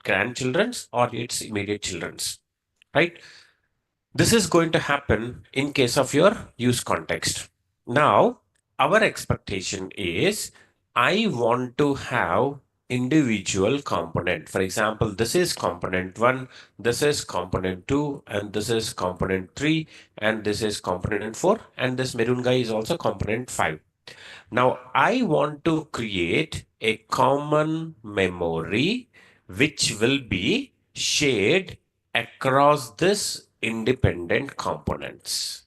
grandchildren's or its immediate children's, right? This is going to happen in case of your use context. Now, our expectation is I want to have individual component. For example, this is component 1, this is component 2, and this is component 3, and this is component 4, and this maroon guy is also component 5. Now, I want to create a common memory which will be shared across this independent components.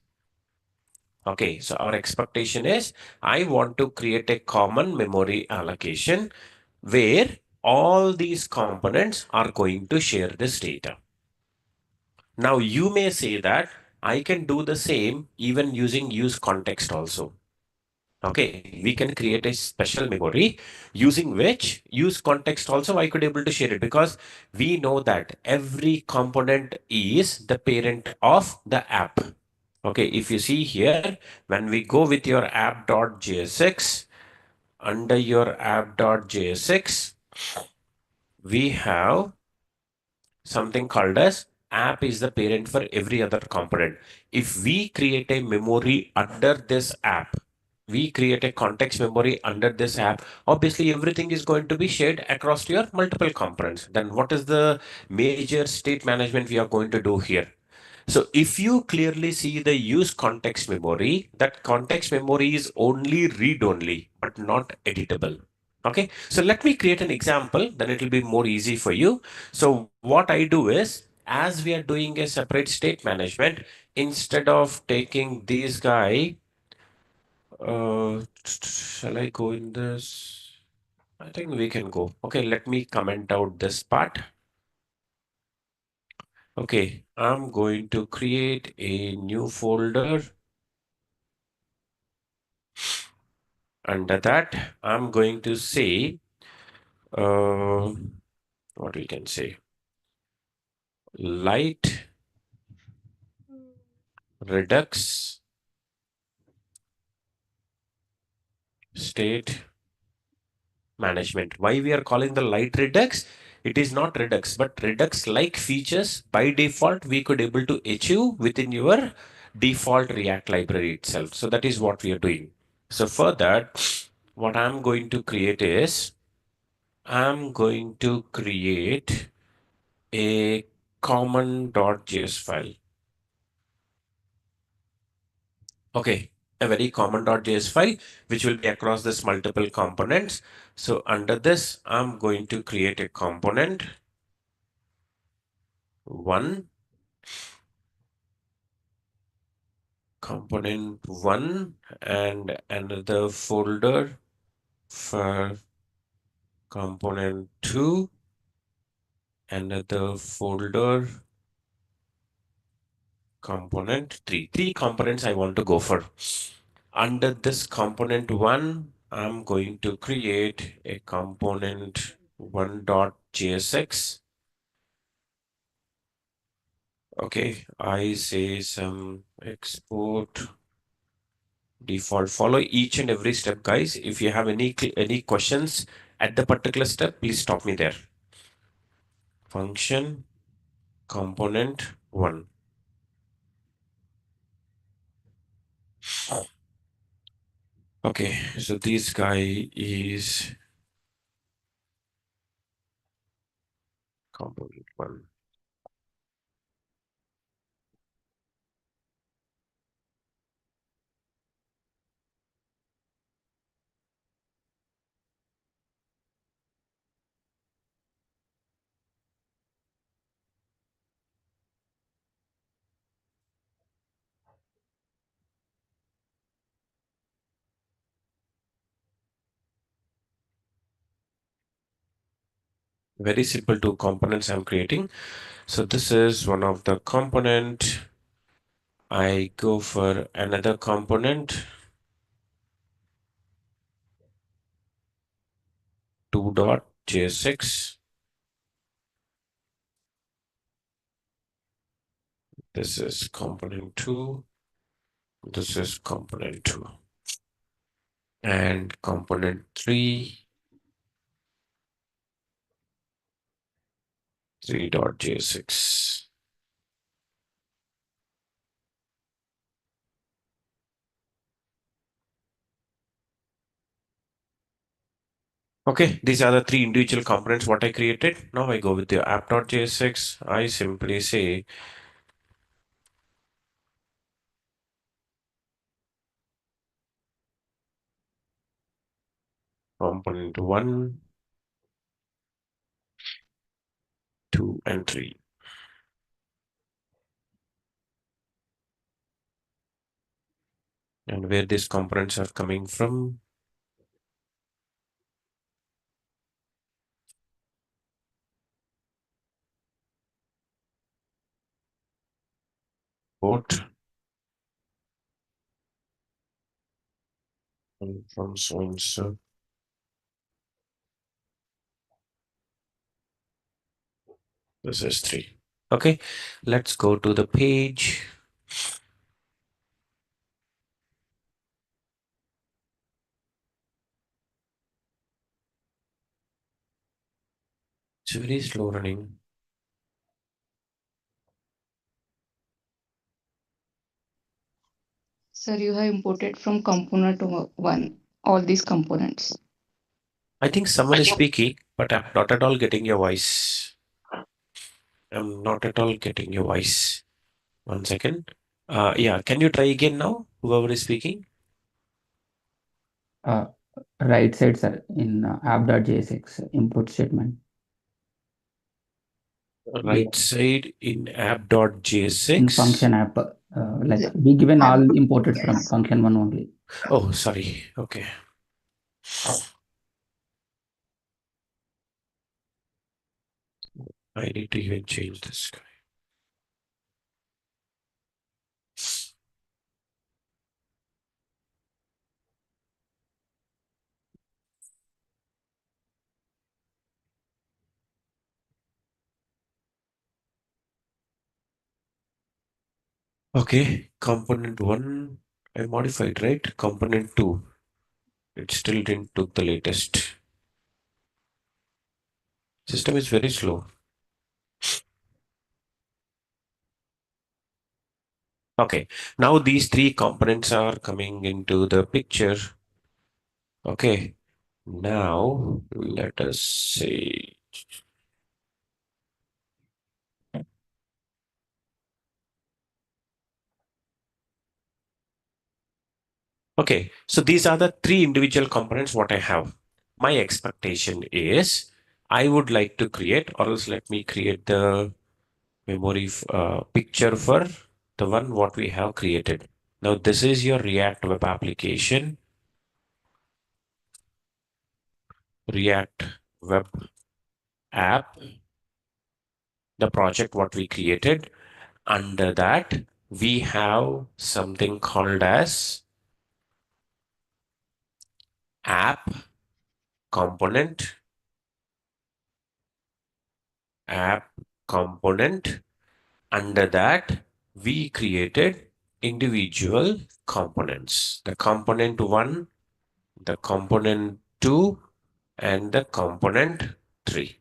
Okay, so our expectation is I want to create a common memory allocation where all these components are going to share this data. Now, you may say that I can do the same even using use context also. Okay, we can create a special memory using which use context also I could able to share it, because we know that every component is the parent of the app. Okay, if you see here, when we go with your app.jsx, under your app.jsx, we have something called as app is the parent for every other component. If we create a memory under this app, we create a context memory under this app, obviously everything is going to be shared across your multiple components. Then what is the major state management we are going to do here? So if you clearly see the use context memory, that context memory is only read only, but not editable. Okay, so let me create an example, then it will be more easy for you. So what I do is, as we are doing a separate state management, instead of taking this guy, shall I go in this? I think we can go. Okay, let me comment out this part. Okay, I'm going to create a new folder. Under that, I'm going to say, what we can say, light redux state management. Why we are calling the light redux? It is not redux, but redux like features by default we could able to achieve within your default React library itself. So that is what we are doing. So for that, what I'm going to create is, I'm going to create a common.js file. Okay, a very common.js file, which will be across this multiple components. So under this, I'm going to create a component 1, component 1, and another folder for component 2, another folder component 3. Three components I want to go for. Under this component 1, I'm going to create a component 1.jsx. Okay, I say some export default. Follow each and every step, guys. If you have any questions at the particular step, please stop me there. Function component 1. Okay, so this guy is component 1. Very simple two components I'm creating. So this is one of the component. I go for another component 2.jsx. This is component 2. This is component 2. And component 3. 3.j6. Okay, these are the three individual components what I created. Now I go with the app.jsx. I simply say component 1, 2, and 3. And where these components are coming from, port, and from so and so. This is 3. Okay, let's go to the page. It's very slow running. Sir, you have imported from component one all these components. I think someone is speaking, but I'm not at all getting your voice. I'm not at all getting your voice. One second. Yeah, can you try again now? Whoever is speaking. Uh, right side, sir, in app.jsx import statement. Right side in In app.jsx. function app, like we given all imported from function one only. Oh, sorry. Okay. I need to even change this guy. Okay, component 1, I modified, right? Component 2, it still didn't took the latest. System is very slow. Okay, now these three components are coming into the picture. Okay, now let us see. Okay, so these are the three individual components what I have. My expectation is I would like to create, or else let me create the memory picture for the one what we have created. Now this is your React web application, React web app, the project what we created. Under that, we have something called as app component, app component. Under that, we created individual components. The component 1, the component 2, and the component 3.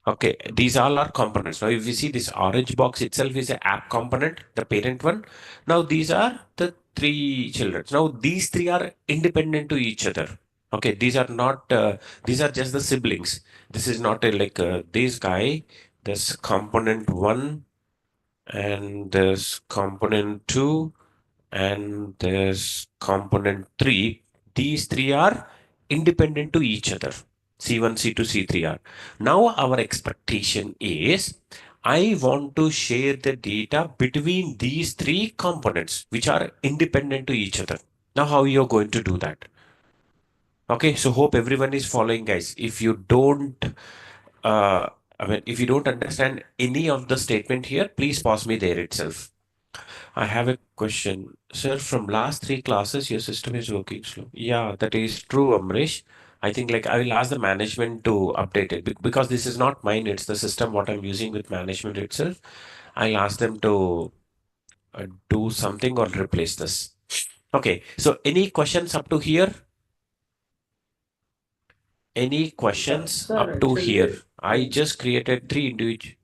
Okay, these all are components. Now, if you see this orange box itself is an app component, the parent one. Now, these are the three children. Now, these three are independent to each other. Okay, these are not, these are just the siblings. This is not a, like this guy, this component 1, and this component 2, and this component 3. These three are independent to each other. C1, C2, C3 are. Now our expectation is I want to share the data between these three components which are independent to each other. Now how you're going to do that? Okay, so hope everyone is following, guys. If you don't if you don't understand any of the statement here, please pause me there itself. I have a question. Sir, from last three classes, your system is working slow. Yeah, that is true, Amrish. I think like I will ask the management to update it because this is not mine, it's the system what I'm using with management itself. I'll ask them to do something or replace this. Okay, so any questions up to here? Any questions Sir, up to here? I just created three individual.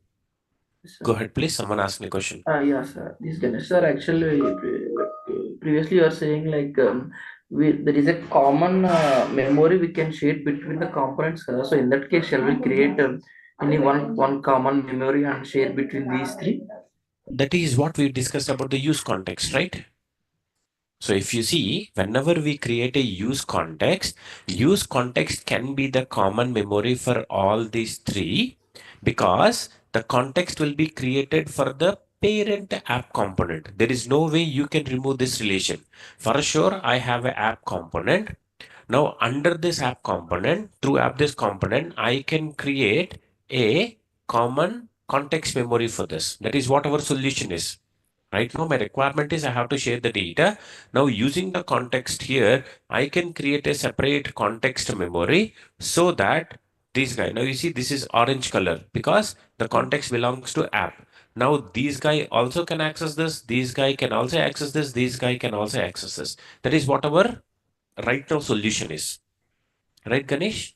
Sir. Go ahead, please. Someone asked me a question. Yeah, sir. This Ganesh sir, actually, previously you are saying like there is a common memory we can share between the components. So in that case, shall we create any one common memory and share between these three? That is what we discussed about the use context, right? So if you see, whenever we create a use context can be the common memory for all these three, because the context will be created for the parent app component. There is no way you can remove this relation. For sure, I have an app component. Now, under this app component, through app this component, I can create a common context memory for this. That is what our solution is. Right now, my requirement is I have to share the data. Now, using the context here, I can create a separate context memory so that this guy, now you see, this is orange color because the context belongs to app. Now, these guy also can access this. These guy can also access this. These guy can also access this. That is what our right now solution is. Right, Ganesh?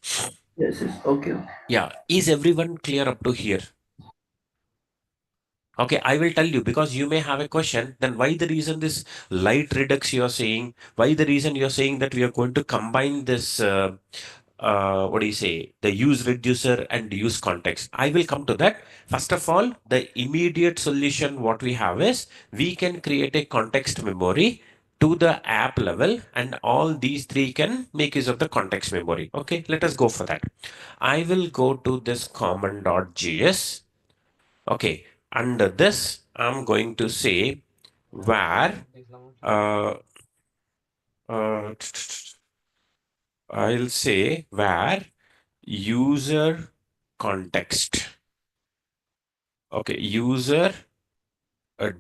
Yes, yes. Okay. Yeah. Is everyone clear up to here? Okay, I will tell you because you may have a question. Then why the reason this light redux you are saying? Why the reason you are saying that we are going to combine this? What do you say? The use reducer and use context. I will come to that. First of all, the immediate solution what we have is we can create a context memory to the app level, and all these three can make use of the context memory. Okay, let us go for that. I will go to this common.js. Okay, under this, I'm going to say where uh, I'll say where user context. Okay, user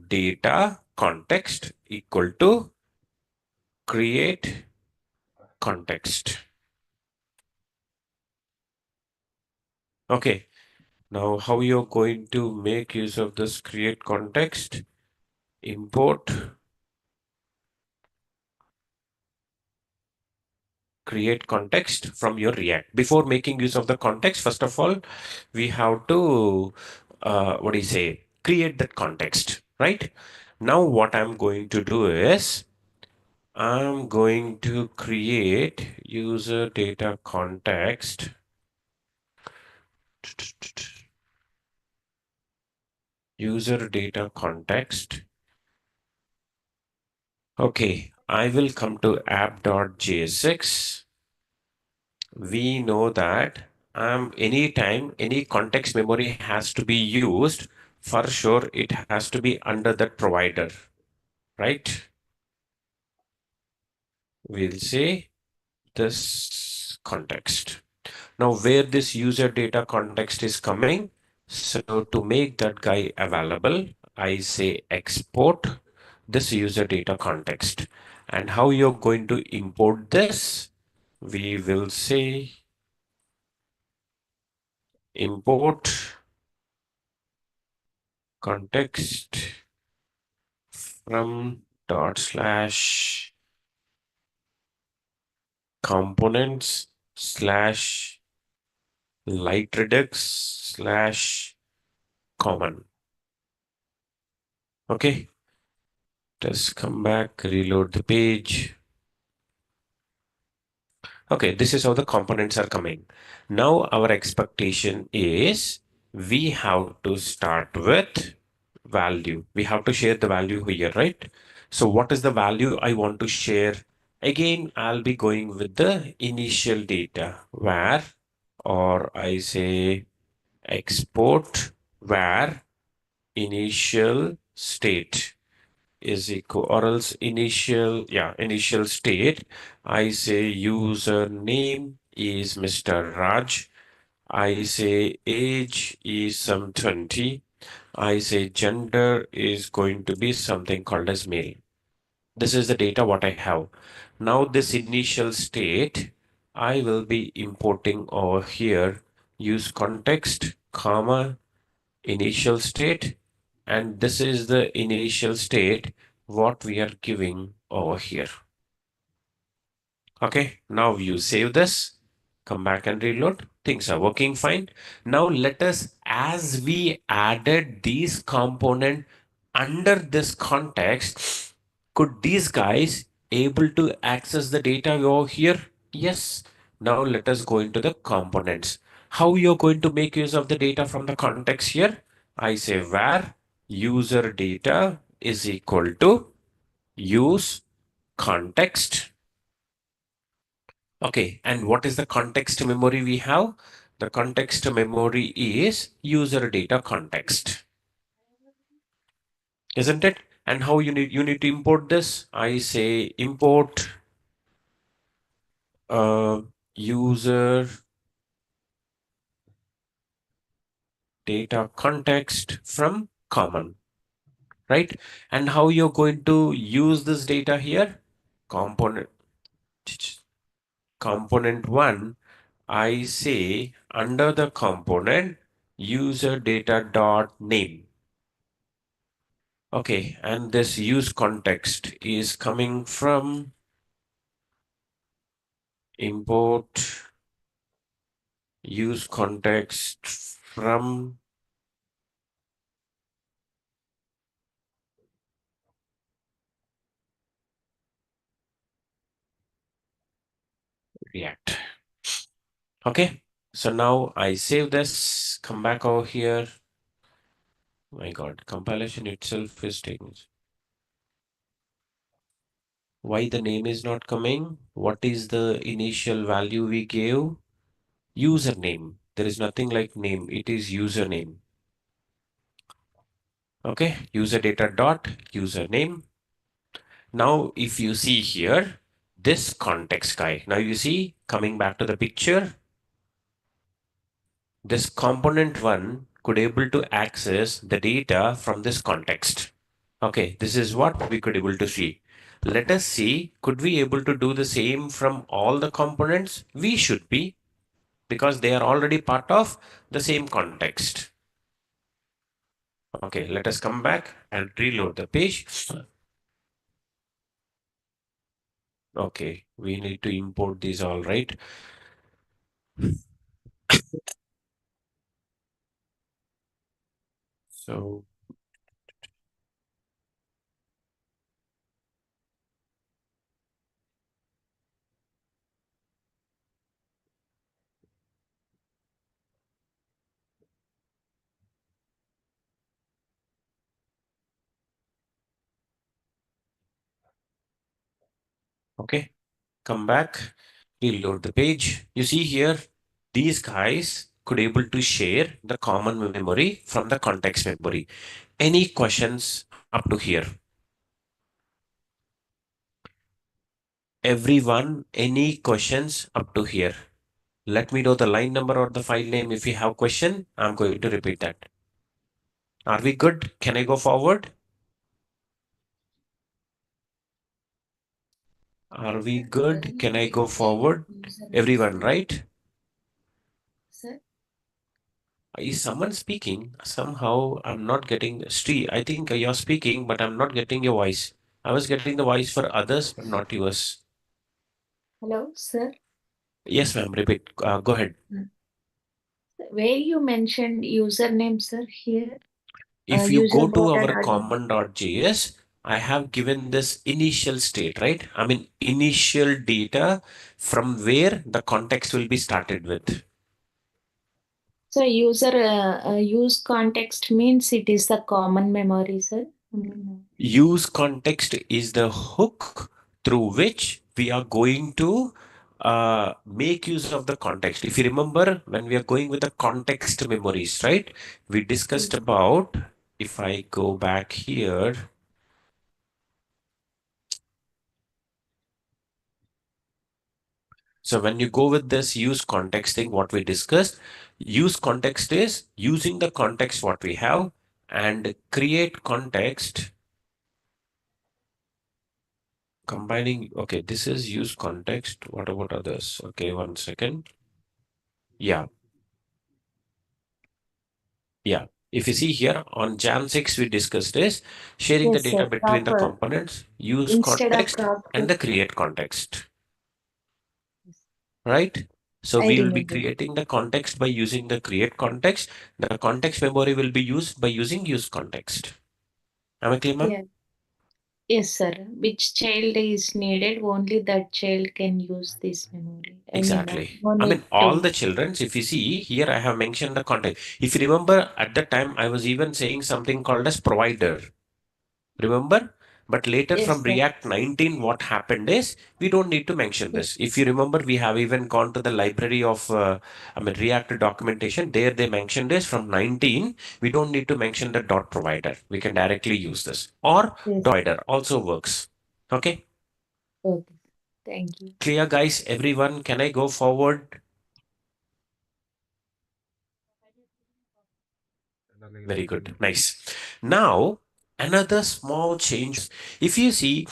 data context equal to create context. Okay, now how you're going to make use of this create context? Import create context from your React. Before making use of the context, first of all, we have to, what do you say, create that context, right? Now, what I'm going to do is, I'm going to create user data context. User data context. Okay, I will come to app.jsx. We know that anytime any context memory has to be used, for sure it has to be under that provider, right? We'll say this context. Now, where this user data context is coming, so to make that guy available, I say export this user data context. And how you're going to import this, we will say import context from /components/ light redux / common. Okay, just come back, reload the page. Okay, this is how the components are coming. Now our expectation is we have to start with value. We have to share the value here, right? So what is the value I want to share? Again, I'll be going with the initial data where, or I say export where initial state is equal, or else initial state. I say username is Mr. Raj. I say age is some 20. I say gender is going to be something called as male. This is the data what I have. Now this initial state, I will be importing over here, use context, comma, initial state, and this is the initial state what we are giving over here. Okay, now you save this. Come back and reload. Things are working fine. Now let us, as we added these component under this context, could these guys able to access the data over here? Yes. Now let us go into the components. How you're going to make use of the data from the context here? I say where user data is equal to use context. Okay, and what is the context memory we have? The context memory is user data context, isn't it? And how you need to import this? I say import user data context from common, right? And how you're going to use this data here? Component one, I say under the component user data dot name. Okay, and this use context is coming from import use context from React. Okay, so now I save this, come back over here. My God, compilation itself is taking. Why the name is not coming? What is the initial value we gave? Username. There is nothing like name. It is username. Okay, user data dot username. Now, if you see here, this context guy, now you see coming back to the picture, this component one could able to access the data from this context. Okay, this is what we could able to see. Let us see, could we able to do the same from all the components? We should be, because they are already part of the same context. Okay, let us come back and reload the page. Okay, we need to import these all, right? So okay, come back, reload the page. You see here, these guys could able to share the common memory from the context memory. Any questions up to here? Everyone, any questions up to here? Let me know the line number or the file name. If you have question, I'm going to repeat that. Are we good? Can I go forward? Are we good? Can I go forward? Everyone, right? Sir, Is someone speaking? Somehow I'm not getting Sri. I think you're speaking, but I'm not getting your voice. I was getting the voice for others, but not yours. hello, sir. Yes, ma'am. Repeat. Go ahead. Where you mentioned username, sir, here, If you user go to our data. common.js, I have given this initial state, right? I mean, initial data from where the context will be started with. So user use context means it is the common memory, sir. Use context is the hook through which we are going to make use of the context. If you remember, when we are going with the context memories, right? We discussed about, if I go back here, so when you go with this use context thing, what we discussed, use context is using the context what we have and create context combining. Okay, this is use context. What about others? Okay, one second. Yeah. Yeah. If you see here on Jan 6, we discussed this sharing the Yes, data sir. between the Proper. components, use Instead of context, and the proper. create context. Right? So I we will be remember. creating the context by using the create context. The context memory will be used by using use context. Am I clear, ma'am? Yeah. Yes, sir. Which child is needed, only that child can use this memory. Exactly. No I need mean, all to. the children, if you see here, I have mentioned the context. If you remember at that time, I was even saying something called as provider. Remember? But later Yes, from sir. React 19, what happened is we don't need to mention this. If you remember, we have even gone to the library of, React documentation. There they mentioned this from 19. We don't need to mention the dot provider. We can directly use this. Or Yes. provider also works. Okay. Okay. Thank you. Clear, guys? Everyone, can I go forward? Very good. Nice. Now, another small change. If you see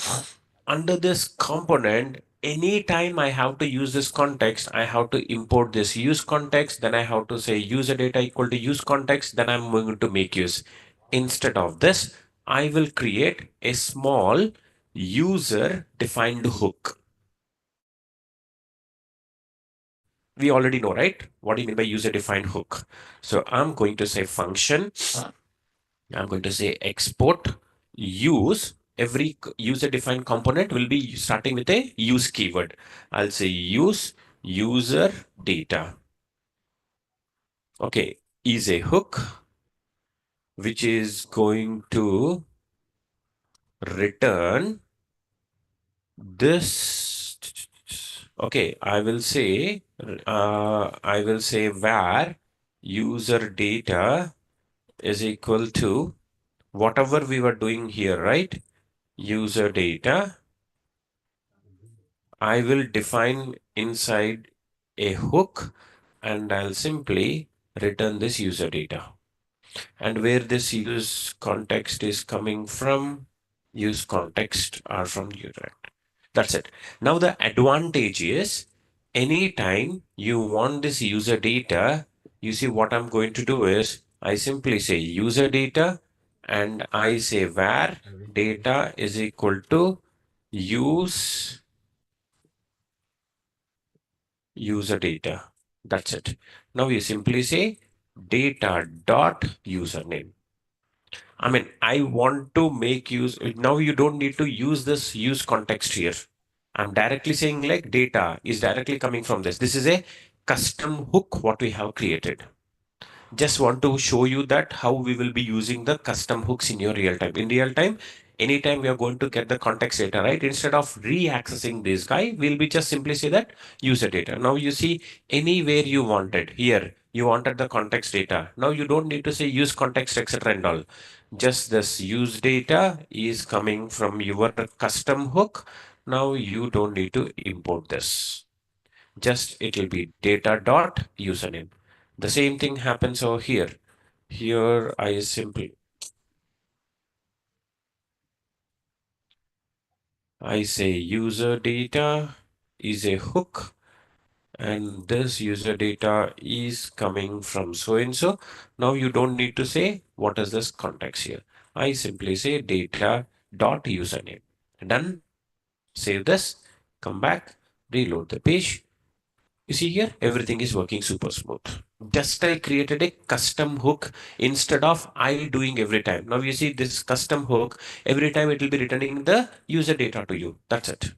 under this component, anytime I have to use this context, I have to import this use context. Then I have to say user data equal to use context. Then I'm going to make use. Instead of this, I will create a small user defined hook. We already know, right? What do you mean by user defined hook? So I'm going to say function. I'm going to say export use. Every user defined component will be starting with a use keyword. I'll say use user data. Okay, is a hook which is going to return this. Okay, I will say var user data is equal to whatever we were doing here, right? User data. I will define inside a hook and I'll simply return this user data. And where this use context is coming from, use context are from user. That's it. Now the advantage is anytime you want this user data, you see what I'm going to do is I simply say user data and I say var data is equal to use user data. That's it. Now you simply say data dot username. I mean, I want to make use. Now you don't need to use this use context here. I'm directly saying like data is directly coming from this. This is a custom hook what we have created. Just want to show you that how we will be using the custom hooks in your real time. In real time, anytime we are going to get the context data, right? Instead of re-accessing this guy, we'll be just simply say that user data. Now you see anywhere you wanted here, you wanted the context data. Now you don't need to say use context, etc. and all. Just this use data is coming from your custom hook. Now you don't need to import this. Just it will be data dot username. The same thing happens over here. Here I simply I say user data is a hook and this user data is coming from so and so. Now you don't need to say what is this context here. I simply say data dot username. Done. Save this, come back, reload the page. You see here, everything is working super smooth. Just I created a custom hook instead of I doing every time. Now you see this custom hook, every time it will be returning the user data to you. That's it.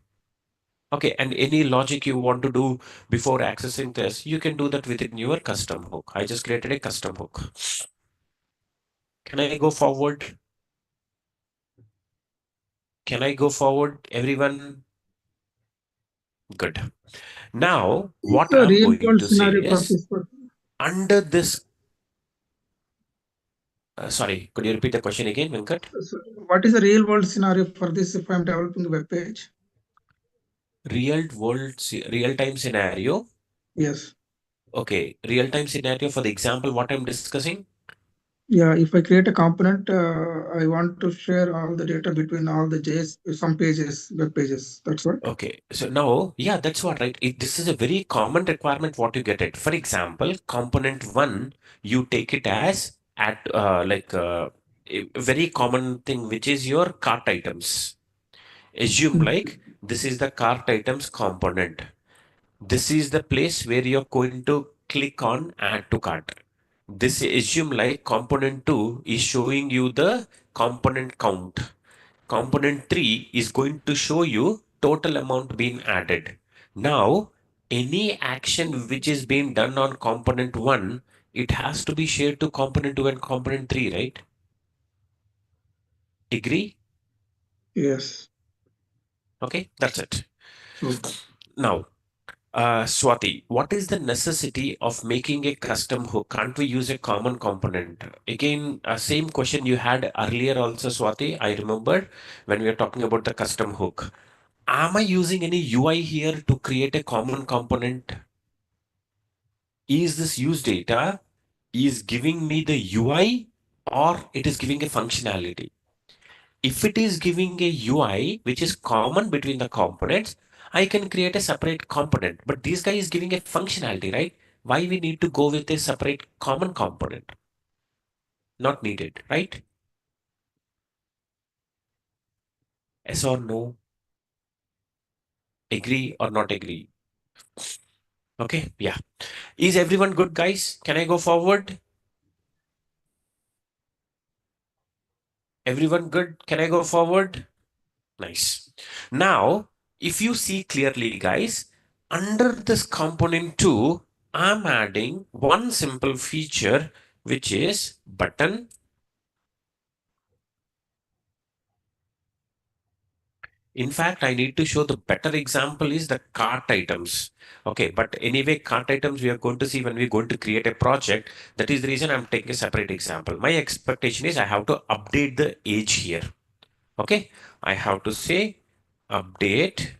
Okay, and any logic you want to do before accessing this, you can do that within your custom hook. I just created a custom hook. Can I go forward? Can I go forward, everyone? Good. Now, what The I'm real going world to say scenario for is this. under this. Sorry, could you repeat the question again, Venkat? So what is the real world scenario for this if I'm developing a web page? Real time scenario. Yes. Okay, real time scenario for the example, what I'm discussing. Yeah, if I create a component, I want to share all the data between all the some pages, web pages. That's what. Okay, so now, yeah, that's what, right? This is a very common requirement what you get it. For example, component one, you take it as at a very common thing, which is your cart items. Assume like this is the cart items component. This is the place where you're going to click on add to cart. This assume like component 2 is showing you the component count. Component 3 is going to show you total amount being added. Now, any action which is being done on component 1, it has to be shared to component 2 and component 3, right? Agree? Yes. Okay, that's it. Okay. Now, Swati, what is the necessity of making a custom hook? Can't we use a common component? Again, same question you had earlier also, Swati. I remember when we were talking about the custom hook. Am I using any UI here to create a common component? Is this use data is giving me the UI or it is giving a functionality? If it is giving a UI which is common between the components, I can create a separate component. But this guy is giving a functionality, right? Why we need to go with a separate common component? Not needed, right? Yes or no? Agree or not agree? Okay, yeah. Is everyone good, guys? Can I go forward? Everyone good? Can I go forward? Nice. Now, if you see clearly, guys, under this component 2, I'm adding one simple feature, which is button. In fact, I need to show the better example is the cart items. Okay, but anyway, cart items we are going to see when we're going to create a project. That is the reason I'm taking a separate example. My expectation is I have to update the age here. Okay, I have to say update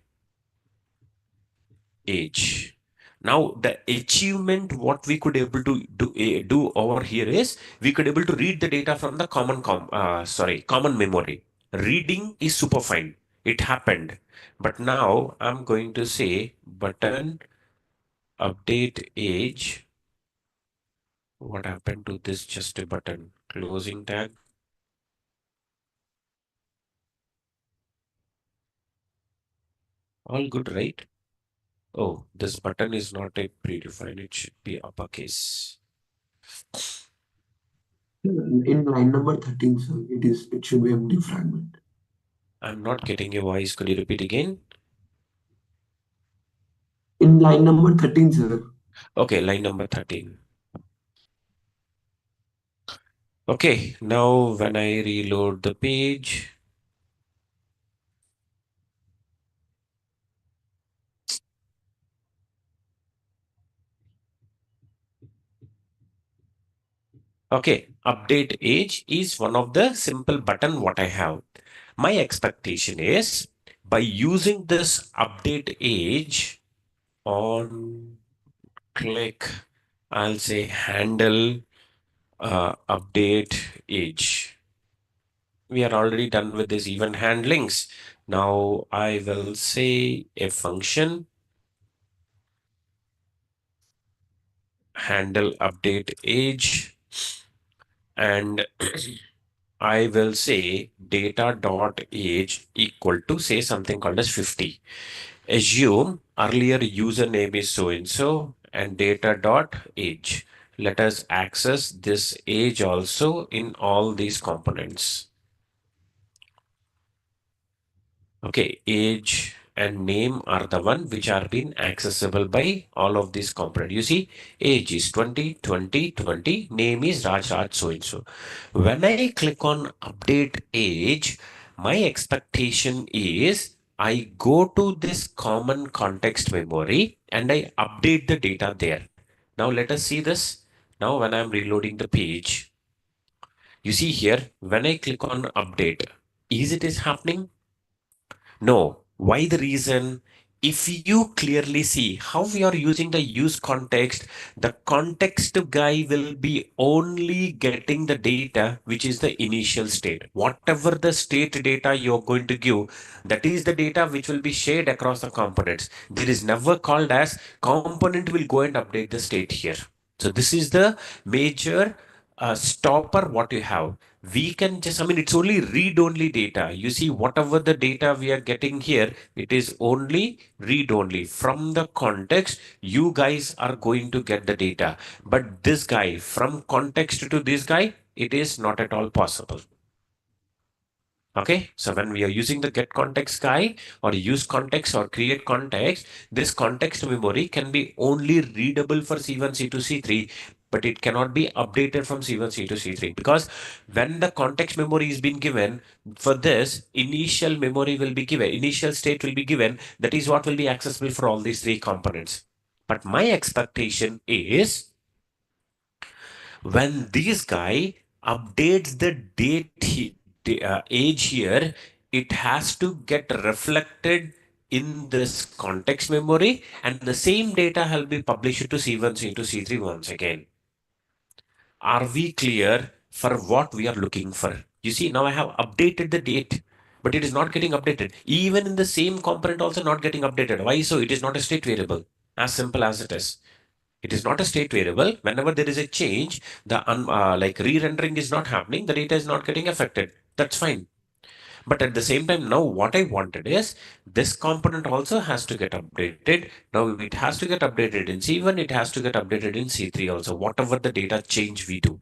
age. Now the achievement what we could able to do over here is we could able to read the data from the common memory. Reading is super fine. It happened. But now I'm going to say button update age. What happened to this just a button? Closing tag. All good, right? Oh, this button is not a predefined. It should be uppercase. In line number 13, sir, it should be empty fragment. I'm not getting your voice. Could you repeat again? In line number 13, sir. Okay, line number 13. Okay, now when I reload the page, okay, update age is one of the simple button what I have. My expectation is by using this update age on click, I'll say handle update age. We are already done with this event handlings. Now I will say a function handle update age and I will say data dot age equal to say something called as 50. Assume earlier username is so and so and data dot age. Let us access this age also in all these components. Okay, age and name are the one which are being accessible by all of these components. You see, age is 20, 20, 20, name is Raj Raj so and so. When I click on update age, my expectation is I go to this common context memory and I update the data there. Now let us see this. Now when I'm reloading the page, you see here, when I click on update, is it is happening? No. Why the reason? If you clearly see how we are using the use context, the context guy will be only getting the data, which is the initial state. Whatever the state data you're going to give, that is the data which will be shared across the components. There is never called as component will go and update the state here. So this is the major stopper what you have, we can just, I mean, it's only read-only data. You see, whatever the data we are getting here, it is only read-only. From the context, you guys are going to get the data. But this guy, from context to this guy, it is not at all possible. Okay, so when we are using the get context guy or use context or create context, this context memory can be only readable for C1, C2, C3, but it cannot be updated from C1, C2, C3, because when the context memory is being given, for this initial memory will be given, initial state will be given, that is what will be accessible for all these three components. But my expectation is when this guy updates the age here, it has to get reflected in this context memory, and the same data will be published to C1, C2, C3 once again. Are we clear for what we are looking for? You see, now I have updated the date, but it is not getting updated. Even in the same component also not getting updated. Why so? It is not a state variable. As simple as it is. It is not a state variable. Whenever there is a change, the like re-rendering is not happening. The data is not getting affected. That's fine. But at the same time, now what I wanted is this component also has to get updated. Now it has to get updated in C1. It has to get updated in C3 also. Whatever the data change we do.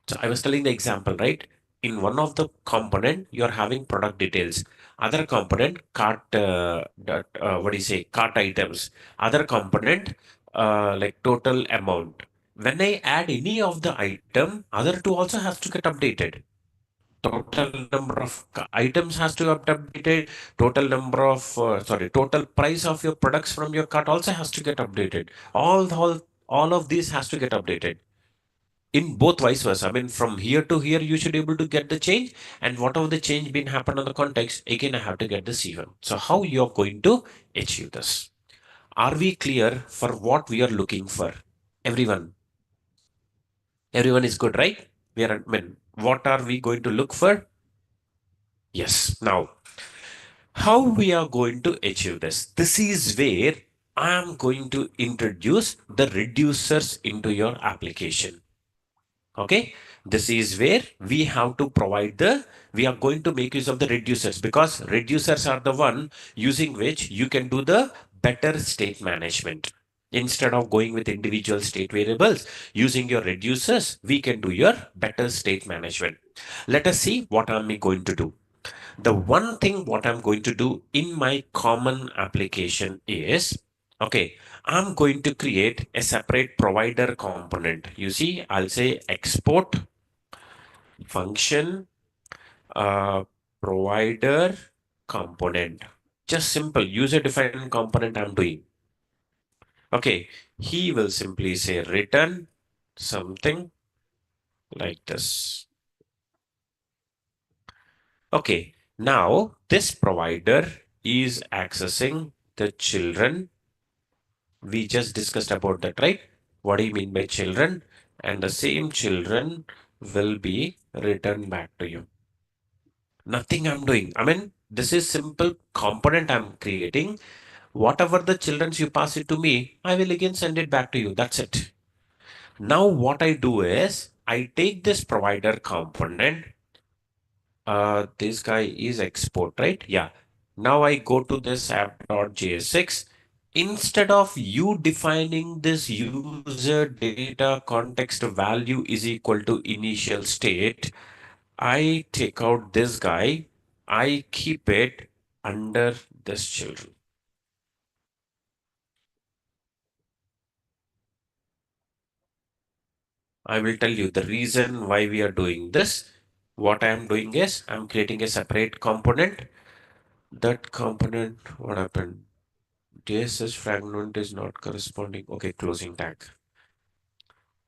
So I was telling the example, right? In one of the component, you're having product details. Other component, cart, what do you say, cart items. Other component, like total amount. When I add any of the item, other two also has to get updated. Total number of items has to get updated. Total number of, total price of your products from your cart also has to get updated. All of these has to get updated in both vice versa. I mean, from here to here, you should be able to get the change, and whatever the change been happened on the context, again, I have to get the C1. So how you're going to achieve this? Are we clear for what we are looking for? Everyone is good, right? I mean, what are we going to look for? Yes. Now, how we are going to achieve this? This is where I am going to introduce the reducers into your application. Okay, this is where we have to we are going to make use of the reducers, because reducers are the one using which you can do the better state management. Instead of going with individual state variables, using your reducers, we can do your better state management. Let us see what am I going to do. The one thing what I'm going to do in my common application is, okay, I'm going to create a separate provider component. You see, I'll say export function provider component. Just simple user defined component I'm doing. Okay, he will simply say return something like this. Okay, now this provider is accessing the children. We just discussed about that, right? What do you mean by children? And the same children will be returned back to you. Nothing I'm doing. I mean, this is simple component I'm creating. Whatever the children's you pass it to me, I will again send it back to you. That's it. Now what I do is I take this provider component. This guy is export, right? Yeah. Now I go to this app.jsx. Instead of you defining this user data context value is equal to initial state, I take out this guy. I keep it under this children. I will tell you the reason why we are doing this. What I am doing is I'm creating a separate component. That component, what happened? JSS fragment is not corresponding. Okay, closing tag.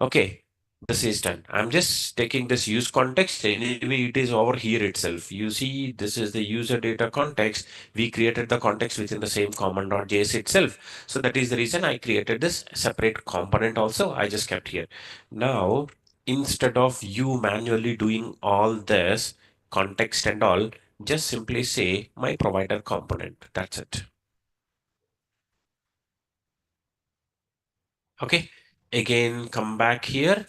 Okay, this is done. I'm just taking this use context. Anyway, it is over here itself. You see, this is the user data context. We created the context within the same common.js itself. So that is the reason I created this separate component also. I just kept here. Now, instead of you manually doing all this context and all, just simply say my provider component. That's it. Okay, again, come back here.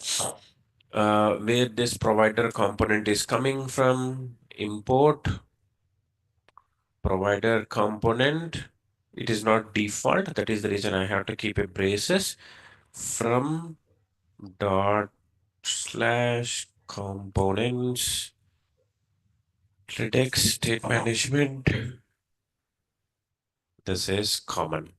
where this provider component is coming from. Import provider component. It is not default. That is the reason I have to keep a braces from dot slash components Redux state management. This is common.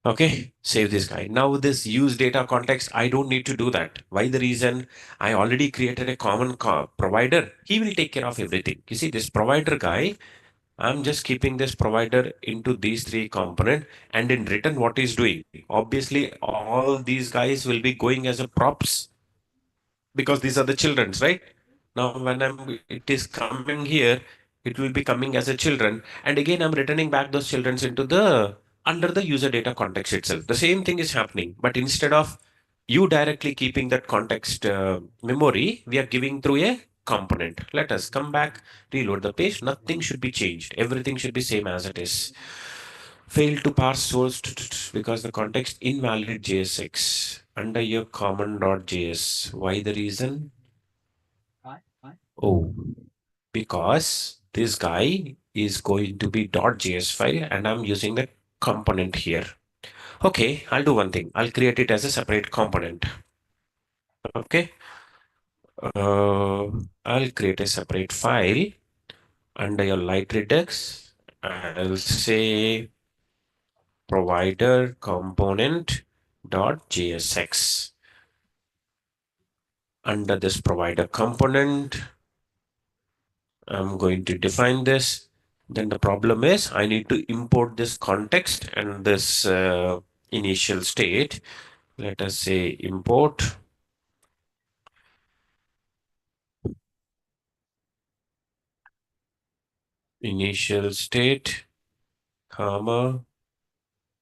Okay, save this guy. Now this use data context, I don't need to do that. Why? The reason I already created a common provider. He will take care of everything. You see this provider guy, I'm just keeping this provider into these three component, and in return what he's doing. Obviously all these guys will be going as a props because these are the children's, right? Now when it is coming here, it will be coming as a children, and again I'm returning back those children's into the under the user data context itself. The same thing is happening, but instead of you directly keeping that context memory, we are giving through a component. Let us come back, reload the page. Nothing should be changed. Everything should be same as it is. Fail to parse source because the context invalid JSX under your common.js. Why the reason? Oh, because this guy is going to be .js file and I'm using the component here. Okay, I'll do one thing. I'll create it as a separate component. Okay. I'll create a separate file under your light redux. I'll say provider component .jsx. Under this provider component, I'm going to define this. Then the problem is I need to import this context and this initial state. Let us say import initial state, comma,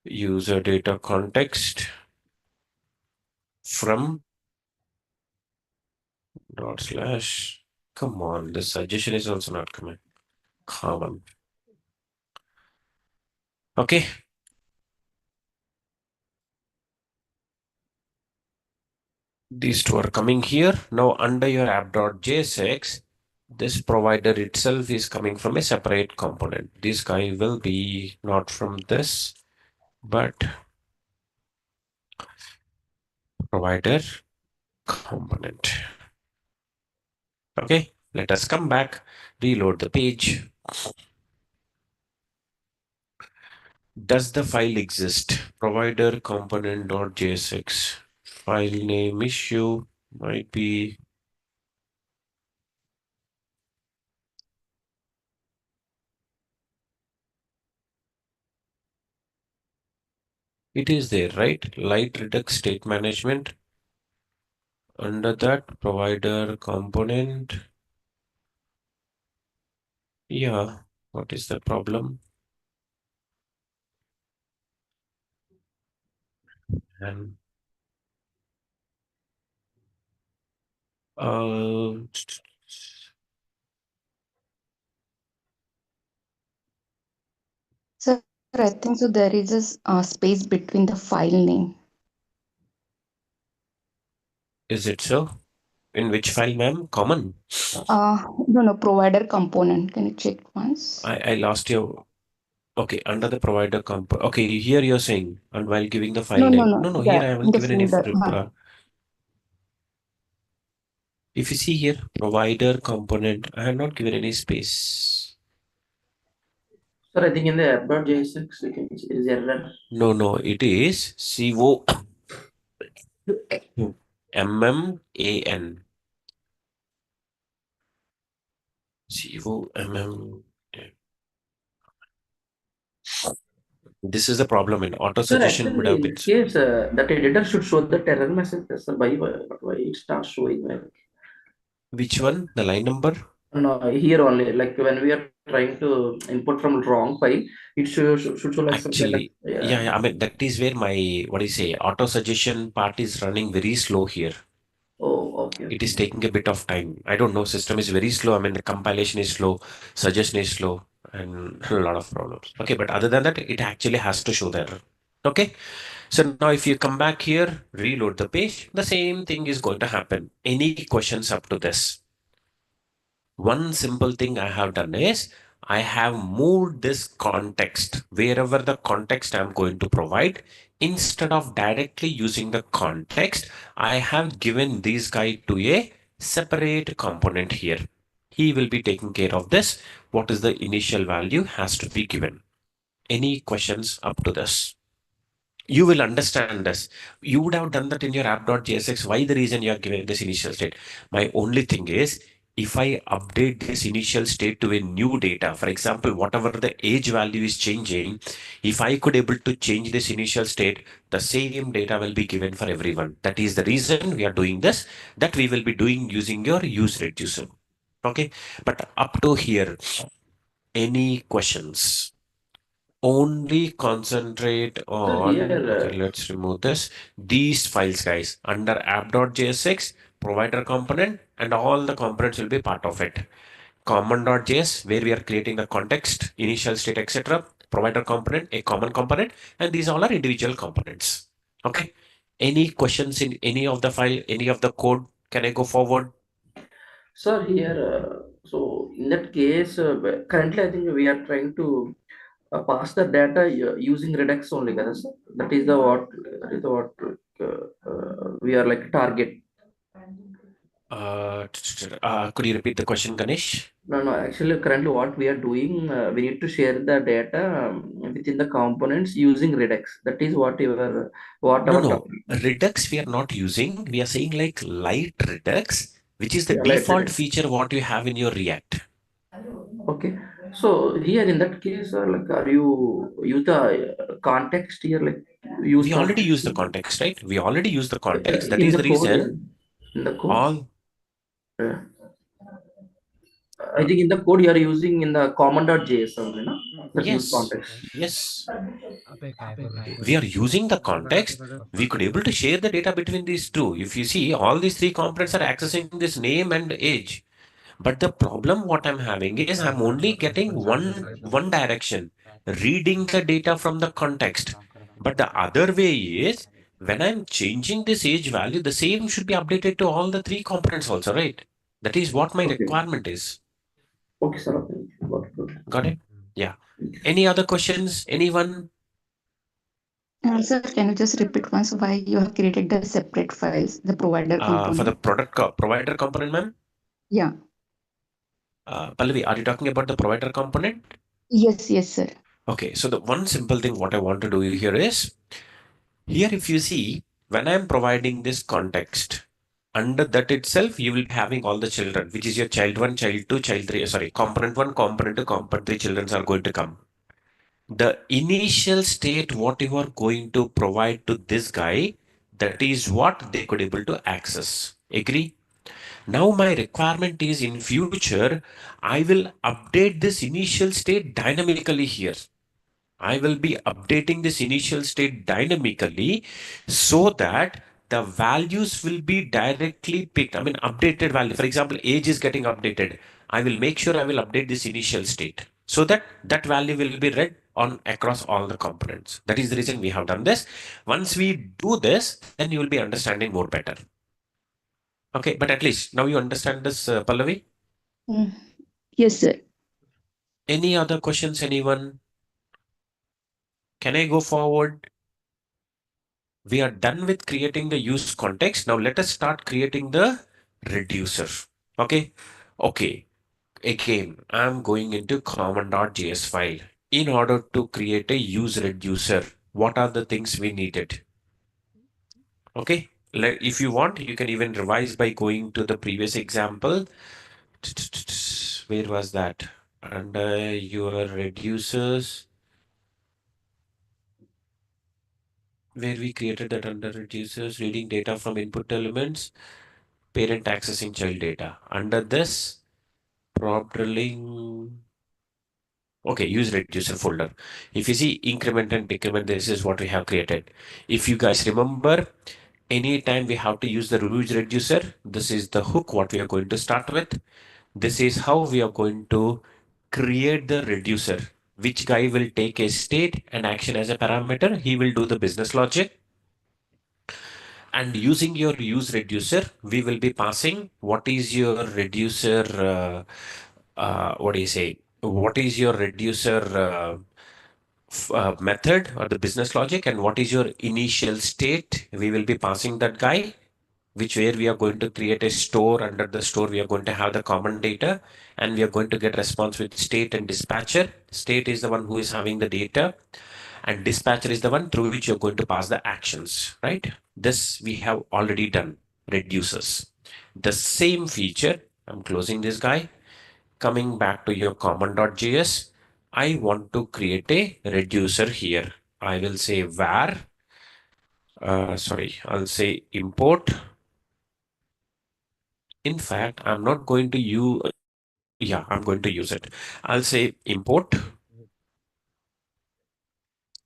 user data context from dot slash. Come on, the suggestion is also not coming. Common. Okay. These two are coming here. Now under your app.jsx, this provider itself is coming from a separate component. This guy will be not from this, but provider component. Okay, let us come back, reload the page. Does the file exist? Provider component.jsx. File name issue might be. It is there, right? Light Redux state management. Under that, provider component. Yeah, what is the problem? And Sir, I think so there is a space between the file name. is it so? In which file, ma'am? Common. No, provider component. Can you check once? I lost you. Okay, under the provider comp. Okay, here you're saying, and while giving the file name. No, here Yeah, I haven't the given any. folder. If you see here, provider component, I have not given any space. Sir, I think in the app.jsx you can see is error. No, it is COMMAN. COMM. This is the problem in auto Sir, suggestion would actually, have in been. this case, that editor should show the error message. Sir, why it starts showing like Which one? The line number? no, here only, like when we are trying to input from wrong file, it should show like some kind of, Actually, yeah, I mean, that is where my, what do you say, auto suggestion part is running very slow here. Oh, okay. It is taking a bit of time. I don't know, system is very slow. I mean, the compilation is slow, suggestion is slow, and a lot of problems. Okay, but other than that, it actually has to show the error. Okay. So now if you come back here, reload the page, the same thing is going to happen. Any questions up to this? One simple thing I have done is I have moved this context wherever the context I'm going to provide. Instead of directly using the context, I have given this guy to a separate component here. He will be taking care of this. What is the initial value has to be given. Any questions up to this? You will understand this. You would have done that in your app.jsx. Why the reason you are giving this initial state? My only thing is, if I update this initial state to a new data, for example, whatever the age value is changing, if I could able to change this initial state, the same data will be given for everyone. That is the reason we are doing this, that we will be doing using your use reducer. Okay. But up to here, any questions? Only concentrate on, here, okay, let's remove this, these files, guys, under app.jsx, provider component, and all the components will be part of it. Common.js, where we are creating the context, initial state, etc. Provider component, a common component, and these all are individual components. Okay. Any questions in any of the file, any of the code? Can I go forward? sir, here, so in that case, currently I think we are trying to pass the data using Redux only, కదా, sir? That is what we are like target. Could you repeat the question, Ganesh? No. Actually, currently what we are doing, we need to share the data within the components using Redux. That is what No, our no. Redux we are not using. We are saying like light Redux, which is the Yeah, light default Redux. feature what you have in your React. Okay. So here in that case, like, are you use the context here, like use We already context use the context, right? We already use the context. That in is the the code? reason In the code, all. I think in the code you are using in the common.js only, no? That use Yes, context. yes. We are using the context. We could able to share the data between these two. If you see, all these three components are accessing this name and age. But the problem what I'm having is I'm only getting one direction, reading the data from the context. But the other way is when I'm changing this age value, the same should be updated to all the three components also, right? That is what my Okay. requirement is. Okay, sir. Okay. Got it? Yeah. Any other questions? Anyone? Sir, can you just repeat once why you have created the separate files, the provider For the component? provider component, ma'am? Yeah. Pallavi, are you talking about the provider component? Yes, sir. Okay, so the one simple thing what I want to do here is, here if you see, when I'm providing this context, under that itself, you will be having all the children, which is your child 1, child 2, child 3, sorry, component 1, component 2, component 3 children are going to come. The initial state, what you are going to provide to this guy, that is what they could able to access. Agree? Now my requirement is in future, I will update this initial state dynamically here. I will be updating this initial state dynamically so that the values will be directly picked. I mean, updated value. For example, age is getting updated. I will make sure I will update this initial state so that that value will be read on across all the components. That is the reason we have done this. Once we do this, then you will be understanding more better. Okay, but at least now you understand this, Pallavi. Yes, sir. Any other questions, anyone? Can I go forward? We are done with creating the use context. Now let us start creating the reducer. Okay. Okay. Again, I'm going into common.js file. In order to create a use reducer, what are the things we needed? Okay. If you want, you can even revise by going to the previous example. Where was that? Under your reducers, where we created that under reducers, reading data from input elements, parent accessing child data. Under this, prop drilling. Okay, use reducer folder. If you see increment and decrement, this is what we have created. If you guys remember, anytime we have to use the use reducer, this is the hook what we are going to start with. This is how we are going to create the reducer. Which guy will take a state and action as a parameter? He will do the business logic. And using your use reducer, we will be passing what is your reducer, what do you say? What is your reducer method or the business logic, and what is your initial state? We will be passing that guy, which where we are going to create a store. Under the store, we are going to have the common data, and we are going to get response with state and dispatcher. State is the one who is having the data, and dispatcher is the one through which you're going to pass the actions, right? This we have already done, reduces. The same feature, I'm closing this guy, coming back to your common.js, I want to create a reducer here. I will say var, I'll say import. In fact, I'm not going to use, I'm going to use it. I'll say import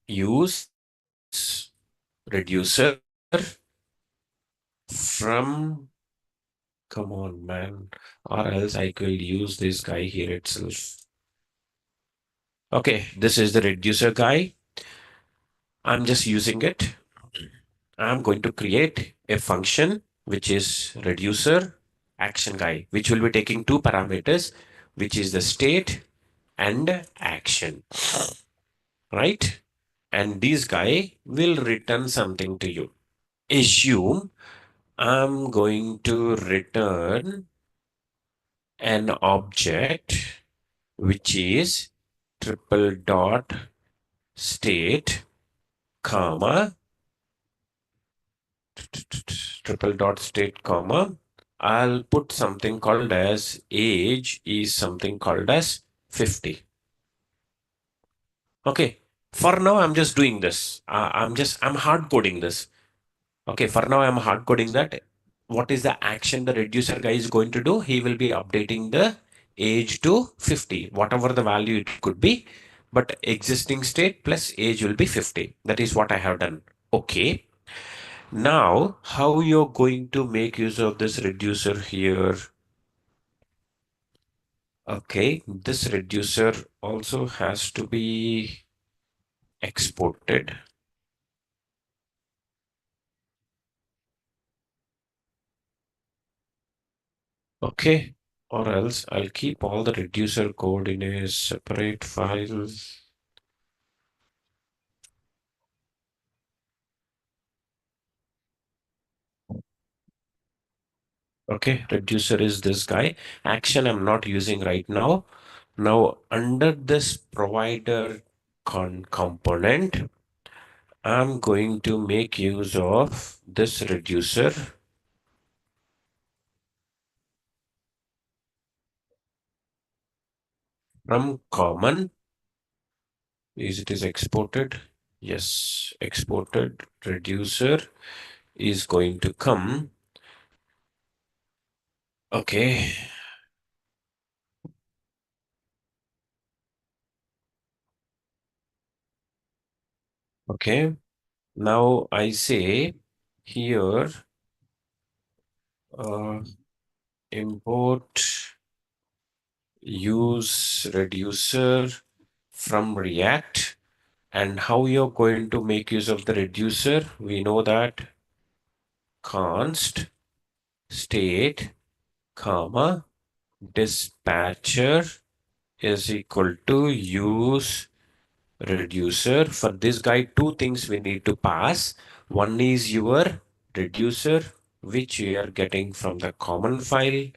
use reducer from, come on, man, or else I could use this guy here itself. Okay, this is the reducer guy. I'm just using it. I'm going to create a function which is reducer action guy, which will be taking two parameters, which is the state and action, right? And this guy will return something to you. Assume I'm going to return an object which is triple dot state, comma, triple dot state, comma. I'll put something called as age is something called as 50. Okay. For now, I'm just doing this. I'm hard coding this. Okay. For now, I'm hard coding that. What is the action the reducer guy is going to do? He will be updating the age to 50, whatever the value it could be, but existing state plus age will be 50. That is what I have done. Okay. Now, how you're going to make use of this reducer here? Okay, this reducer also has to be exported. Okay, or else I'll keep all the reducer code in a separate file. Okay, reducer is this guy. Action I'm not using right now. Now, under this provider component, I'm going to make use of this reducer from common. It is exported? Yes, exported reducer is going to come. Okay. Okay. Now I say here import use reducer from React. And how you're going to make use of the reducer? We know that const state, comma, dispatcher is equal to use reducer. For this guy, two things we need to pass. One is your reducer, which we are getting from the common file,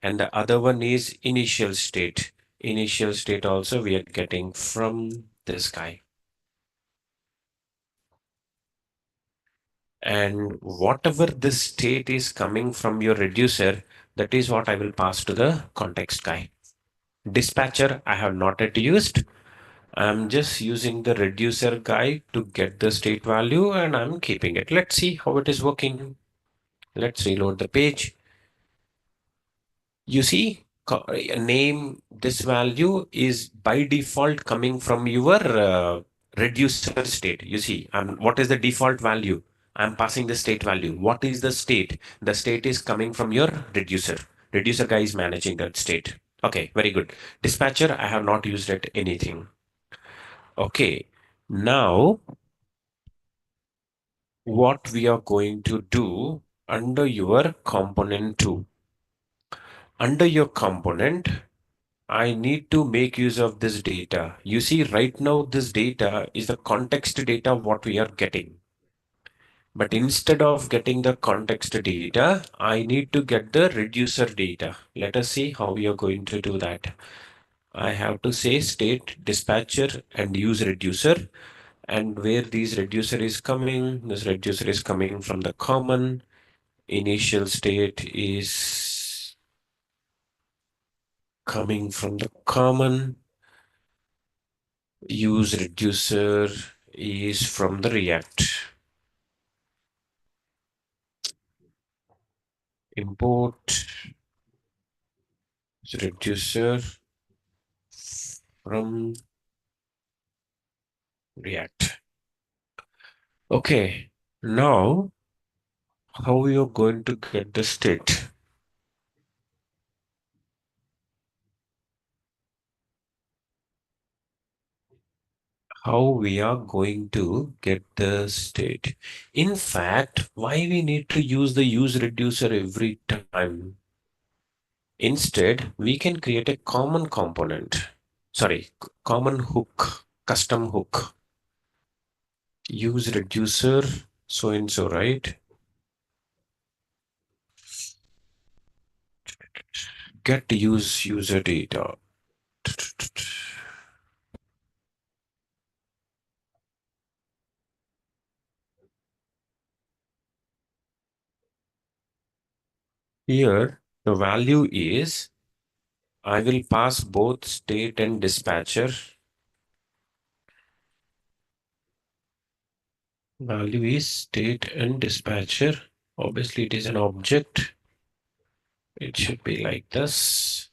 and the other one is initial state. Initial state also we are getting from this guy. And whatever this state is coming from your reducer, that is what I will pass to the context guy. Dispatcher, I have not yet used. I'm just using the reducer guy to get the state value, and I'm keeping it. Let's see how it is working. Let's reload the page. You see, name, this value is by default coming from your reducer state. You see, what is the default value? I'm passing the state value. What is the state? The state is coming from your reducer. Reducer guy is managing that state. Okay, very good. Dispatcher, I have not used it anything. Okay, now what we are going to do under your component 2. Under your component, I need to make use of this data. You see, right now, this data is the context data what we are getting. But instead of getting the context data, I need to get the reducer data. Let us see how we are going to do that. I have to say state dispatcher and use reducer. And where this reducer is coming, this reducer is coming from the common. Initial state is coming from the common. Use reducer is from the React. Import reducer from React. Okay, now how we are going to get the state? How we are going to get the state? In fact, why we need to use the use reducer every time? Instead, we can create a common component. Sorry, common hook, custom hook. Use reducer, so and so, right? Get use user data. Here, the value is, I will pass both state and dispatcher. Value is state and dispatcher. Obviously, it is an object. It should be like this.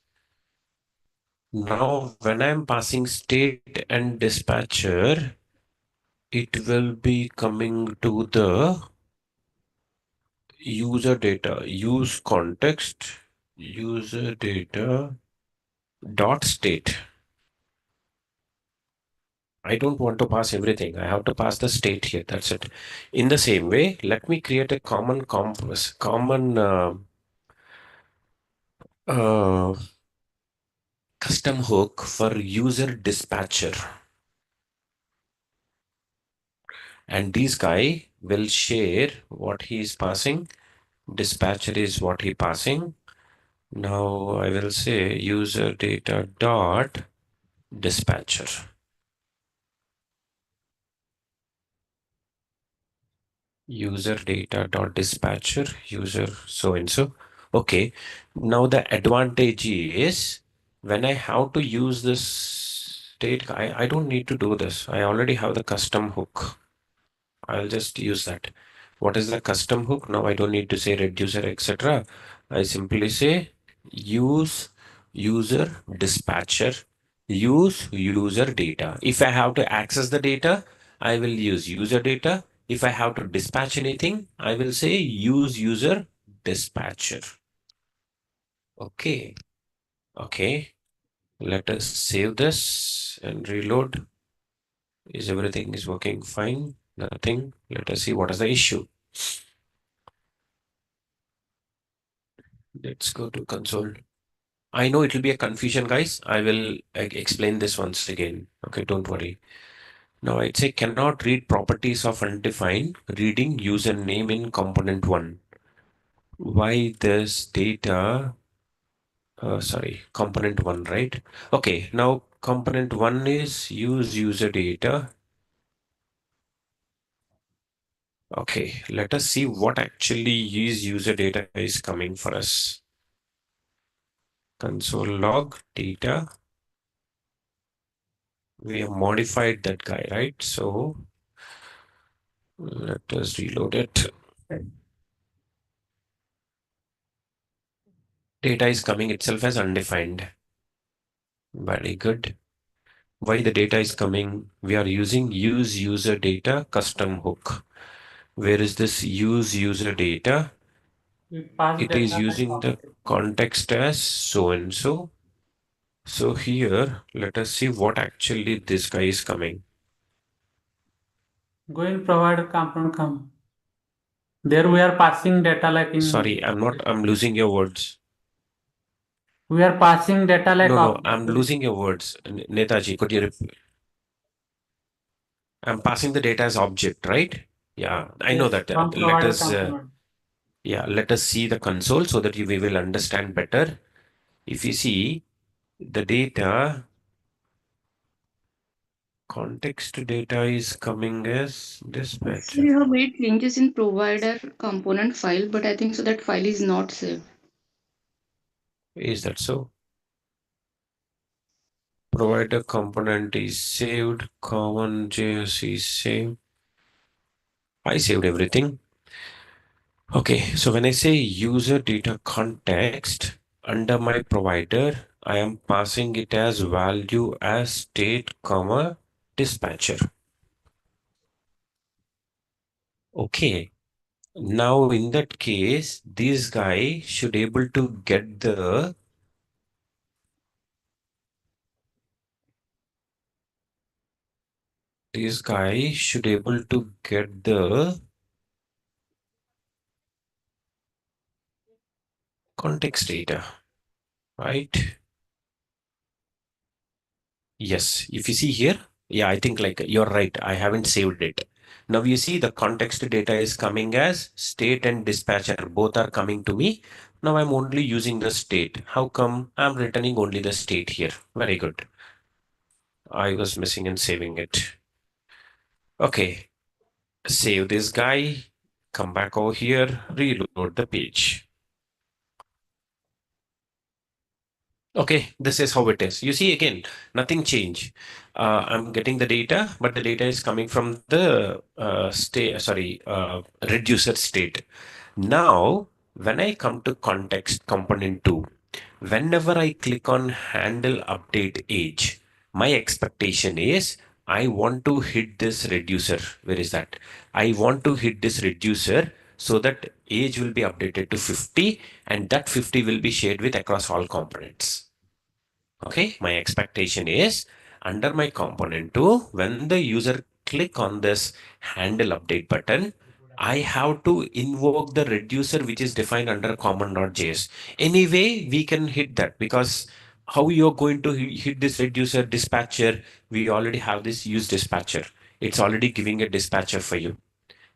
Now, when I'm passing state and dispatcher, it will be coming to the user data, use context, user data dot state. I don't want to pass everything. I have to pass the state here. That's it. In the same way, let me create a common custom hook for user dispatcher. And this guy will share what he is passing. Dispatcher is what he passing. Now I will say user data dot dispatcher. User data dot dispatcher, user so and so. Okay. Now the advantage is when I have to use this state, I don't need to do this. I already have the custom hook. I'll just use that. What is the custom hook? Now I don't need to say reducer, etc. I simply say use user dispatcher, use user data. If I have to access the data, I will use user data. If I have to dispatch anything, I will say use user dispatcher. Okay. Okay. Let us save this and reload. Is everything is working fine? Nothing. Let us see what is the issue. Let's go to console. I know it will be a confusion, guys. I will explain this once again. Okay, don't worry. Now I'd say cannot read properties of undefined reading username in component 1. Why this data? Sorry, component 1, right? Okay, now component 1 is use user data. Okay, let us see what actually is user data is coming for us. Console log data. We have modified that guy, right? So let us reload it. Data is coming itself as undefined. Very good. Why the data is coming? We are using use user data custom hook. Where is this use user data? It is using the context as so and so. So here, let us see what actually this guy is coming. Go in provider component come. There we are passing data like in. Sorry, I'm losing your words. We are passing data like. No, I'm losing your words. Netaji, could you repeat? I'm passing the data as object, right? Yeah, I know that. From Let provider us, component. let us see the console so that we will understand better. If you see the data, context data is coming as So dispatcher. you have made changes in provider component file, but I think so that file is not saved. Is that so? Provider component is saved, common JS is saved. I saved everything. Okay, so when I say user data context under my provider, I am passing it as value as state, comma, dispatcher. Okay, now in that case, this guy should able to get the context data, right? Yes, if you see here, yeah, I think like you're right. I haven't saved it. Now you see the context data is coming as state and dispatcher. Both are coming to me. Now I'm only using the state. How come I'm returning only the state here? Very good. I was missing and saving it. Okay, save this guy, come back over here, reload the page. Okay, this is how it is. You see again, nothing changed. I'm getting the data, but the data is coming from the reducer state. Now, when I come to context component 2, whenever I click on handle update age, my expectation is I want to hit this reducer. Where is that? I want to hit this reducer so that age will be updated to 50 and that 50 will be shared with across all components. Okay, my expectation is under my component 2, when the user click on this handle update button, I have to invoke the reducer which is defined under common.js. Anyway, we can hit that because how you're going to hit this reducer dispatcher, we already have this use dispatcher. It's already giving a dispatcher for you.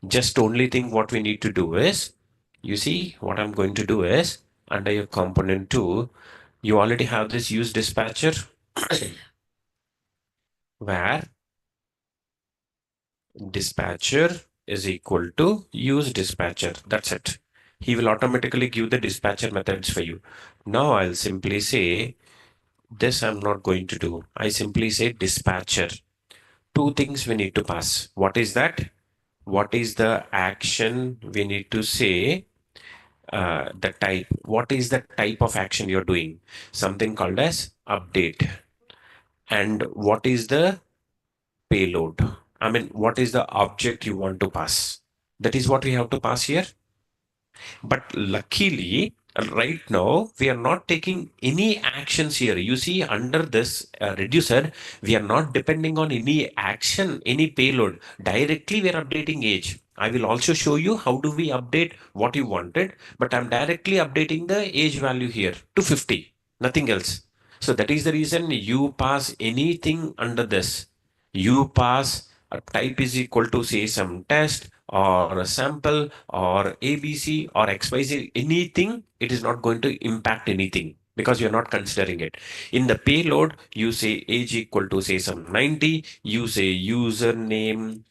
Just only thing what we need to do is, you see what I'm going to do is under your component 2, you already have this use dispatcher where dispatcher is equal to use dispatcher. That's it. He will automatically give the dispatcher methods for you. Now I'll simply say this I'm not going to do. I simply say dispatcher. Two things we need to pass. What is that? What is the action we need to say? The type. What is the type of action you're doing? Something called as update. And what is the payload? I mean, what is the object you want to pass? That is what we have to pass here. But luckily, right now, we are not taking any actions here. You see, under this reducer, we are not depending on any action, any payload. Directly, we are updating age. I will also show you how do we update what you wanted, but I'm directly updating the age value here to 50, nothing else. So that is the reason you pass anything under this. You pass a type is equal to say some test or a sample or ABC or XYZ, anything, it is not going to impact anything because you're not considering it. In the payload, you say age equal to say some 90, you say username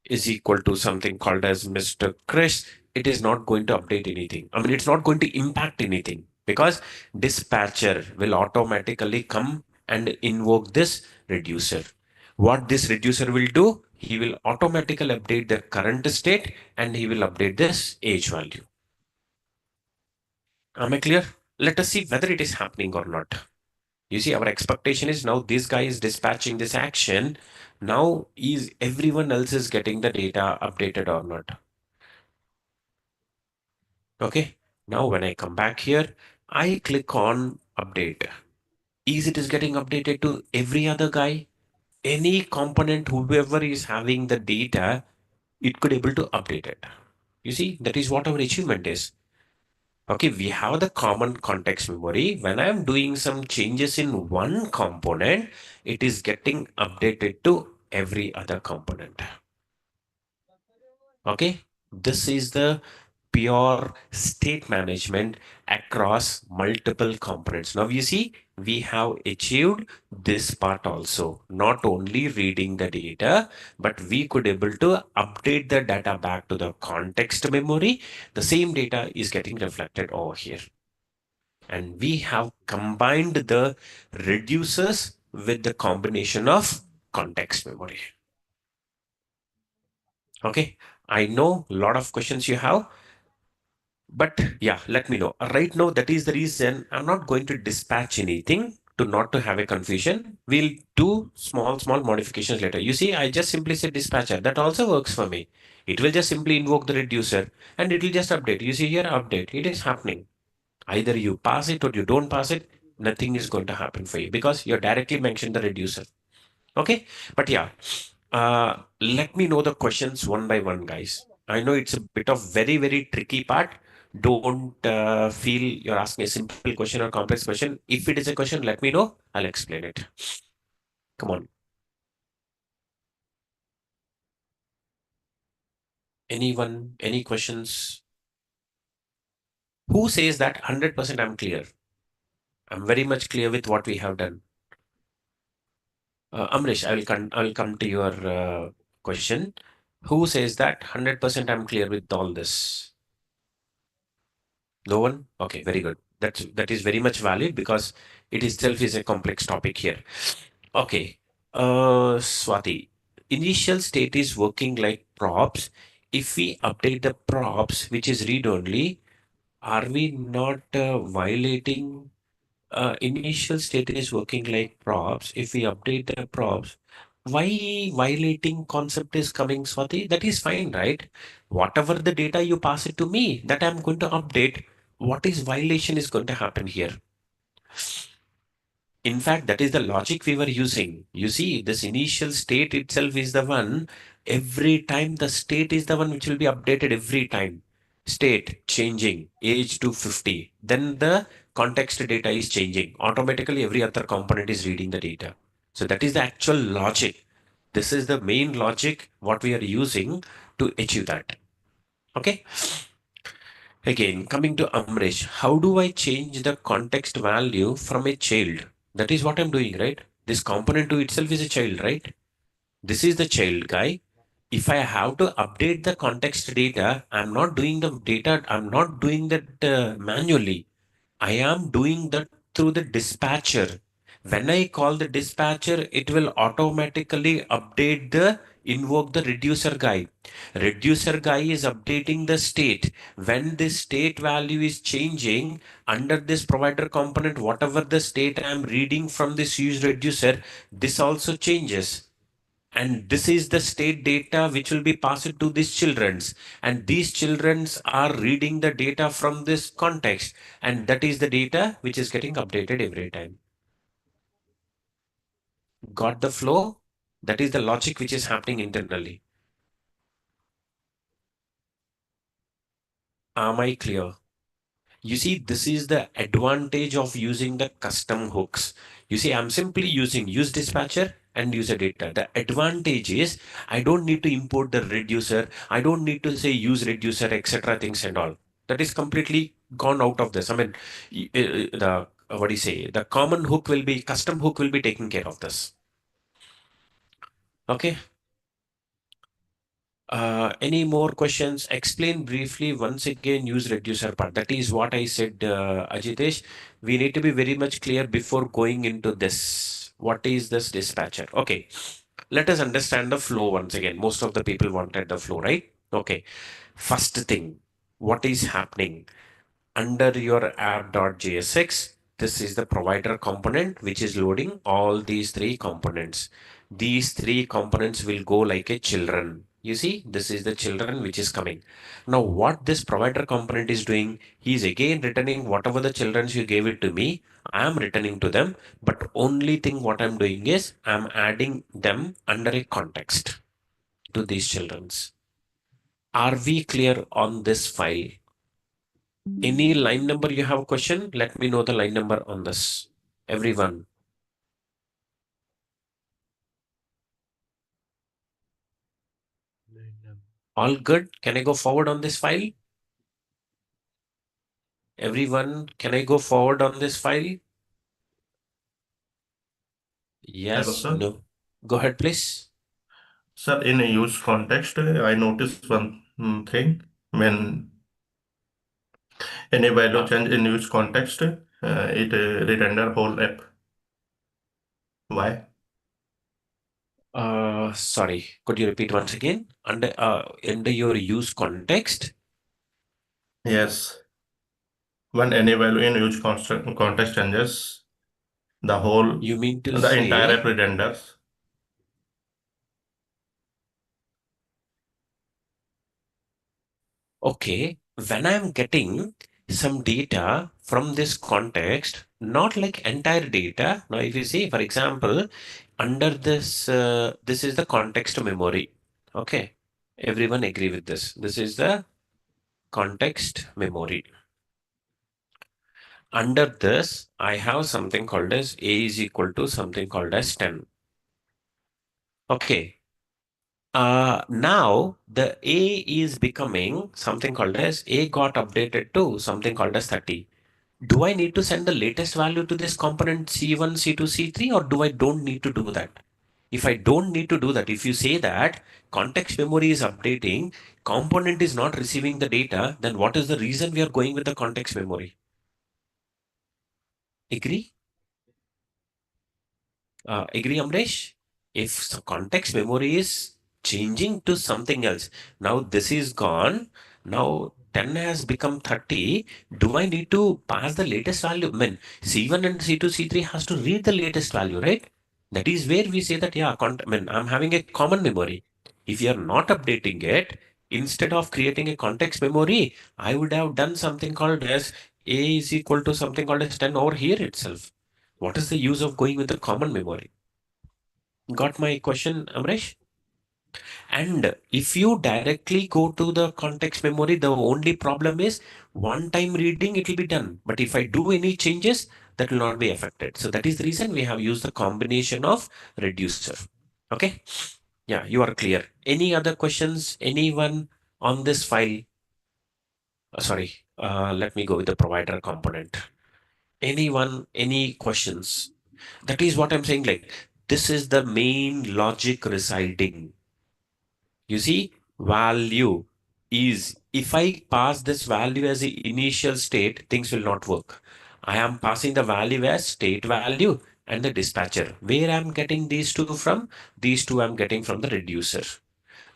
is equal to something called as Mr. Chris. It is not going to update anything. I mean, it's not going to impact anything because dispatcher will automatically come and invoke this reducer. What this reducer will do, he will automatically update the current state and he will update this age value. Am I clear? Let us see whether it is happening or not. You see, our expectation is now this guy is dispatching this action. Now is everyone else is getting the data updated or not? Okay. Now when I come back here, I click on update. Is it is getting updated to every other guy? Any component, whoever is having the data, it could able to update it. You see, that is what our achievement is. Okay, we have the common context memory. When I'm doing some changes in one component, it is getting updated to every other component. Okay, this is the pure state management across multiple components. Now you see, we have achieved this part also, not only reading the data, but we could able to update the data back to the context memory. The same data is getting reflected over here. And we have combined the reducers with the combination of context memory. Okay, I know a lot of questions you have. But yeah, let me know. Right now, that is the reason I'm not going to dispatch anything to not to have a confusion. We'll do small modifications later. You see, I just simply say dispatcher. That also works for me. It will just simply invoke the reducer and it will just update. You see here, update. It is happening. Either you pass it or you don't pass it. Nothing is going to happen for you because you're directly mentioned the reducer. Okay. But yeah, let me know the questions one by one, guys. I know it's a bit of very tricky part. Don't feel you're asking a simple question or complex question. If it is a question, let me know. I'll explain it. Come on. Anyone? Any questions? Who says that 100% I'm clear? I'm very much clear with what we have done. Amrish, I will come to your question. Who says that 100% I'm clear with all this? No one? Okay, very good. That is very much valid because it itself is a complex topic here. Okay. Swati, initial state is working like props. If we update the props, which is read only, are we not violating initial state is working like props? If we update the props, why violating concept is coming, Swati? That is fine, right? Whatever the data you pass it to me, that I'm going to update. What is violation is going to happen here? In fact, that is the logic we were using. You see, this initial state itself is the one, every time the state is the one which will be updated every time. State changing, age to 50. Then the context data is changing. Automatically, every other component is reading the data. So that is the actual logic. This is the main logic what we are using to achieve that. Okay. Again, coming to Amrish, how do I change the context value from a child? That is what I'm doing, right? This component to itself is a child, right? This is the child guy. If I have to update the context data, I'm not doing the data, I'm not doing that manually. I am doing that through the dispatcher. When I call the dispatcher, it will automatically update invoke the reducer guy. Reducer guy is updating the state. When this state value is changing under this provider component, whatever the state I am reading from this use reducer, this also changes. And this is the state data which will be passed to these childrens, and these childrens are reading the data from this context, and that is the data which is getting updated every time. Got the flow? That is the logic which is happening internally. Am I clear? You see, this is the advantage of using the custom hooks. You see, I'm simply using use dispatcher and user data. The advantage is I don't need to import the reducer. I don't need to say use reducer, etc. things and all. That is completely gone out of this. I mean, the what do you say? The common hook will be, custom hook will be taking care of this. Okay. Any more questions? Explain briefly once again use reducer part. That is what I said, Ajitesh. We need to be very much clear before going into this. What is this dispatcher? Okay. Let us understand the flow once again. Most of the people wanted the flow, right? Okay. First thing, what is happening? Under your app.jsx, this is the provider component which is loading all these three components. These three components will go like a children. You see, this is the children which is coming. Now, what this provider component is doing, he is again returning whatever the children you gave it to me, I am returning to them. But only thing what I'm doing is I'm adding them under a context to these children's. Are we clear on this file? Any line number you have a question? Let me know the line number on this. Everyone. All good? Can I go forward on this file? Everyone, can I go forward on this file? Yes, sir. no. Go ahead, please. Sir, in a use context, I noticed one thing. When any value change in use context, it re-render whole app. Why? Sorry, could you repeat once again? Under your use context? Yes. When any value in use context changes, the whole, You mean to the entire app say, re-renders. okay, when I'm getting some data from this context, not like entire data. Now, if you see, for example, under this, this is the context memory. Okay, everyone agree with this. This is the context memory. Under this, I have something called as A is equal to something called as 10. Okay. Now the A is becoming something called as A got updated to something called as 30. Do I need to send the latest value to this component C1, C2, C3, or do I don't need to do that? If I don't need to do that, if you say that context memory is updating, component is not receiving the data, then what is the reason we are going with the context memory? Agree? Agree, Amresh? If the context memory is changing to something else, now this is gone, now 10 has become 30, do I need to pass the latest value? I mean, C1 and C2, C3 has to read the latest value, right? That is where we say that, yeah, I mean, I'm having a common memory. If you are not updating it, instead of creating a context memory, I would have done something called as A is equal to something called as 10 over here itself. What is the use of going with the common memory? Got my question, Amresh? And if you directly go to the context memory, the only problem is one time reading, it will be done. But if I do any changes, that will not be affected. So that is the reason we have used the combination of reducer. Okay. Yeah, you are clear. Any other questions? Anyone on this file? Sorry, let me go with the provider component. Anyone, any questions? That is what I'm saying. Like, this is the main logic residing. You see, value is, if I pass this value as the initial state, things will not work. I am passing the value as state value and the dispatcher. Where I'm getting these two from? These two I'm getting from the reducer.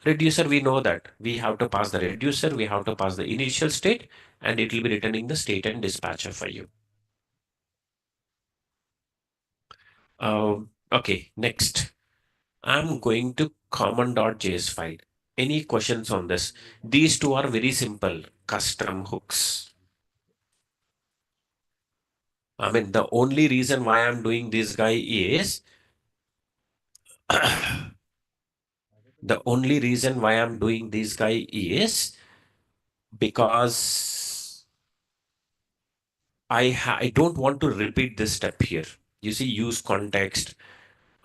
Reducer, we know that we have to pass the reducer, we have to pass the initial state, and it will be returning the state and dispatcher for you. Okay, next. I'm going to common.js file. Any questions on this? These two are very simple, custom hooks. I mean, the only reason why I'm doing this guy is the only reason why I'm doing this guy is because I don't want to repeat this step here. You see, use context.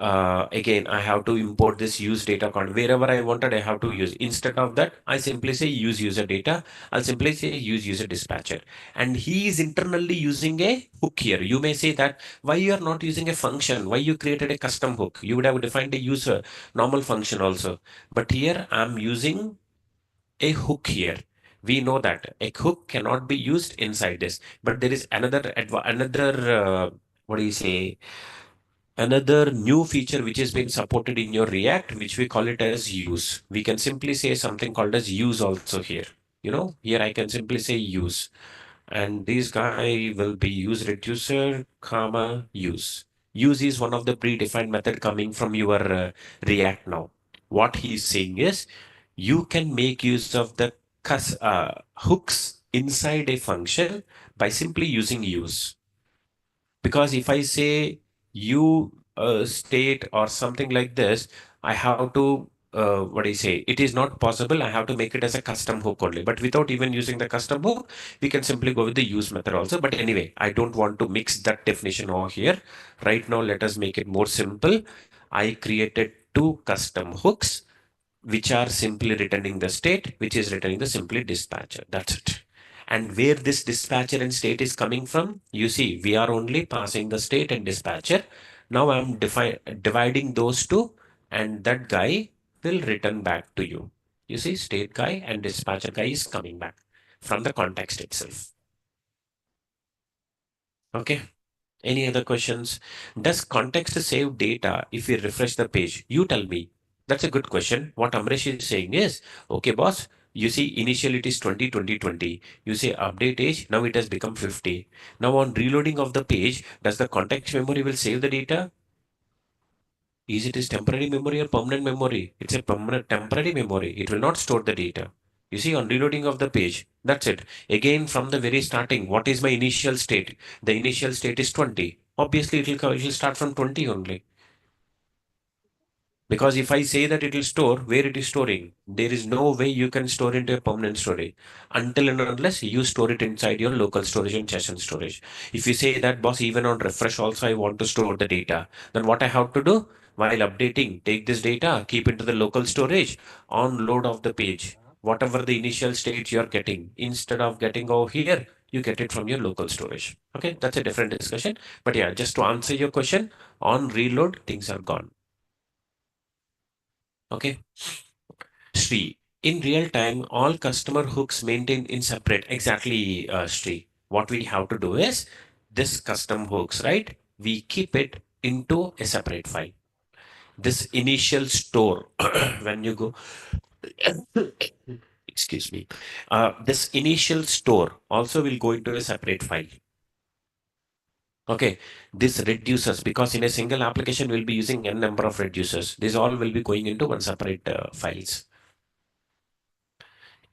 Again, I have to import this use data con wherever I wanted, I have to use. Instead of that, I simply say use user data. I'll simply say use user dispatcher. And he is internally using a hook here. You may say that why you are not using a function? Why you created a custom hook? You would have defined a user normal function also. But here I'm using a hook here. We know that a hook cannot be used inside this, but there is another what do you say? Another new feature which has been supported in your React, which we call it as use. We can simply say something called as use also here. You know, here I can simply say use. And this guy will be use reducer, comma, use. Use is one of the predefined method coming from your React now. What he's saying is you can make use of the hooks inside a function by simply using use. Because if I say you state or something like this, I have to what do you say? It is not possible. I have to make it as a custom hook only. But without even using the custom hook, we can simply go with the use method also. But anyway, I don't want to mix that definition over here. Right now, let us make it more simple. I created two custom hooks, which are simply returning the state, which is returning the simply dispatcher. That's it. And where this dispatcher and state is coming from, you see, we are only passing the state and dispatcher. Now I'm dividing those two, and that guy will return back to you. You see, state guy and dispatcher guy is coming back from the context itself. Okay. Any other questions? Does context save data if we refresh the page? You tell me. That's a good question. What Amresh is saying is, okay, boss, you see, initially it is 20, 20, 20. You say update age, now it has become 50. Now on reloading of the page, does the context memory will save the data? Is it is temporary memory or permanent memory? It's a permanent temporary memory. It will not store the data. You see, on reloading of the page, that's it. Again, from the very starting, what is my initial state? The initial state is 20. Obviously, it will start from 20 only. Because if I say that it will store, where it is storing, there is no way you can store into a permanent storage until and unless you store it inside your local storage and session storage. If you say that, boss, even on refresh also I want to store the data, then what I have to do? While updating, take this data, keep into the local storage, on load of the page. Whatever the initial state you're getting, instead of getting over here, you get it from your local storage. Okay, that's a different discussion. But yeah, just to answer your question, on reload, things are gone. Okay. Sri, in real time, all customer hooks maintained in separate. Exactly, Sri. What we have to do is this custom hooks, right? We keep it into a separate file. This initial store, when you go, excuse me, this initial store also will go into a separate file. Okay, this reduces because in a single application we'll be using n number of reducers. This all will be going into one separate files.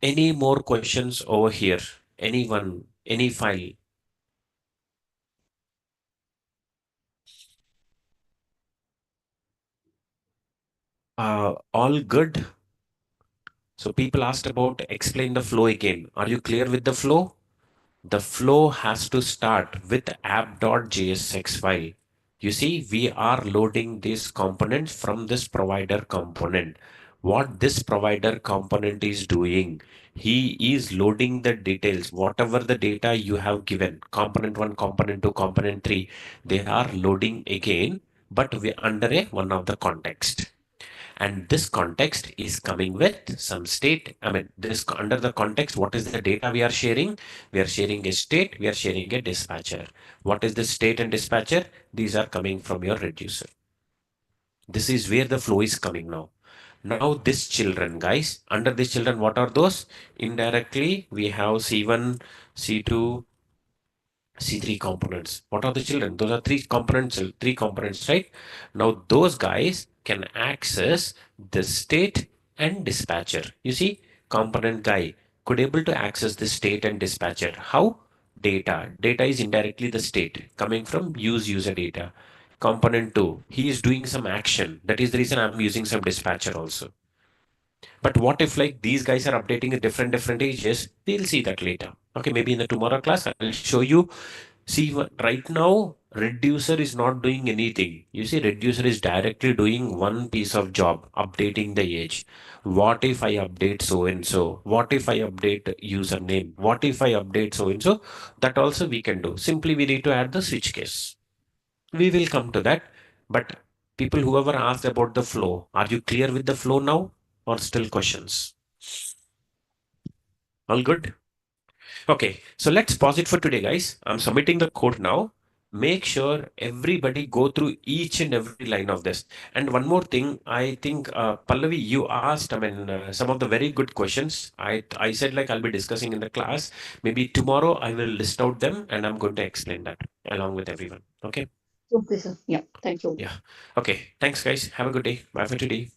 Any more questions over here? Anyone? Any file? All good? So people asked about explain the flow again. Are you clear with the flow? The flow has to start with app.jsx file. You see, we are loading these components from this provider component. What this provider component is doing, he is loading the details, whatever the data you have given, component 1, component 2, component 3, they are loading again, but we under one of the context. And this context is coming with some state. I mean, this under the context, what is the data we are sharing? We are sharing a state, we are sharing a dispatcher. What is the state and dispatcher? These are coming from your reducer. This is where the flow is coming now. Now this children, guys, under this children, what are those? Indirectly, we have C1, C2, C3 components. What are the children? Those are three components, right? Now those guys can access the state and dispatcher. You see, component guy could able to access the state and dispatcher. How? Data. Data is indirectly the state coming from user data. Component 2, he is doing some action. That is the reason I'm using some dispatcher also. But what if like these guys are updating at different ages? We'll see that later. Okay, maybe in the tomorrow class, I'll show you. See, right now, reducer is not doing anything. You see, reducer is directly doing one piece of job, updating the age. What if I update so and so? What if I update username? What if I update so and so? That also we can do. Simply, we need to add the switch case. We will come to that. But people, whoever asked about the flow, are you clear with the flow now or still questions? All good? Okay, so let's pause it for today, guys. I'm submitting the code now. Make sure everybody go through each and every line of this. And one more thing, I think Pallavi, you asked, I mean, some of the very good questions. I said like I'll be discussing in the class. Maybe tomorrow I will list out them and I'm going to explain that along with everyone. Okay. Okay, sir. Yeah, thank you. Yeah. Okay. Thanks, guys. Have a good day. Bye for today.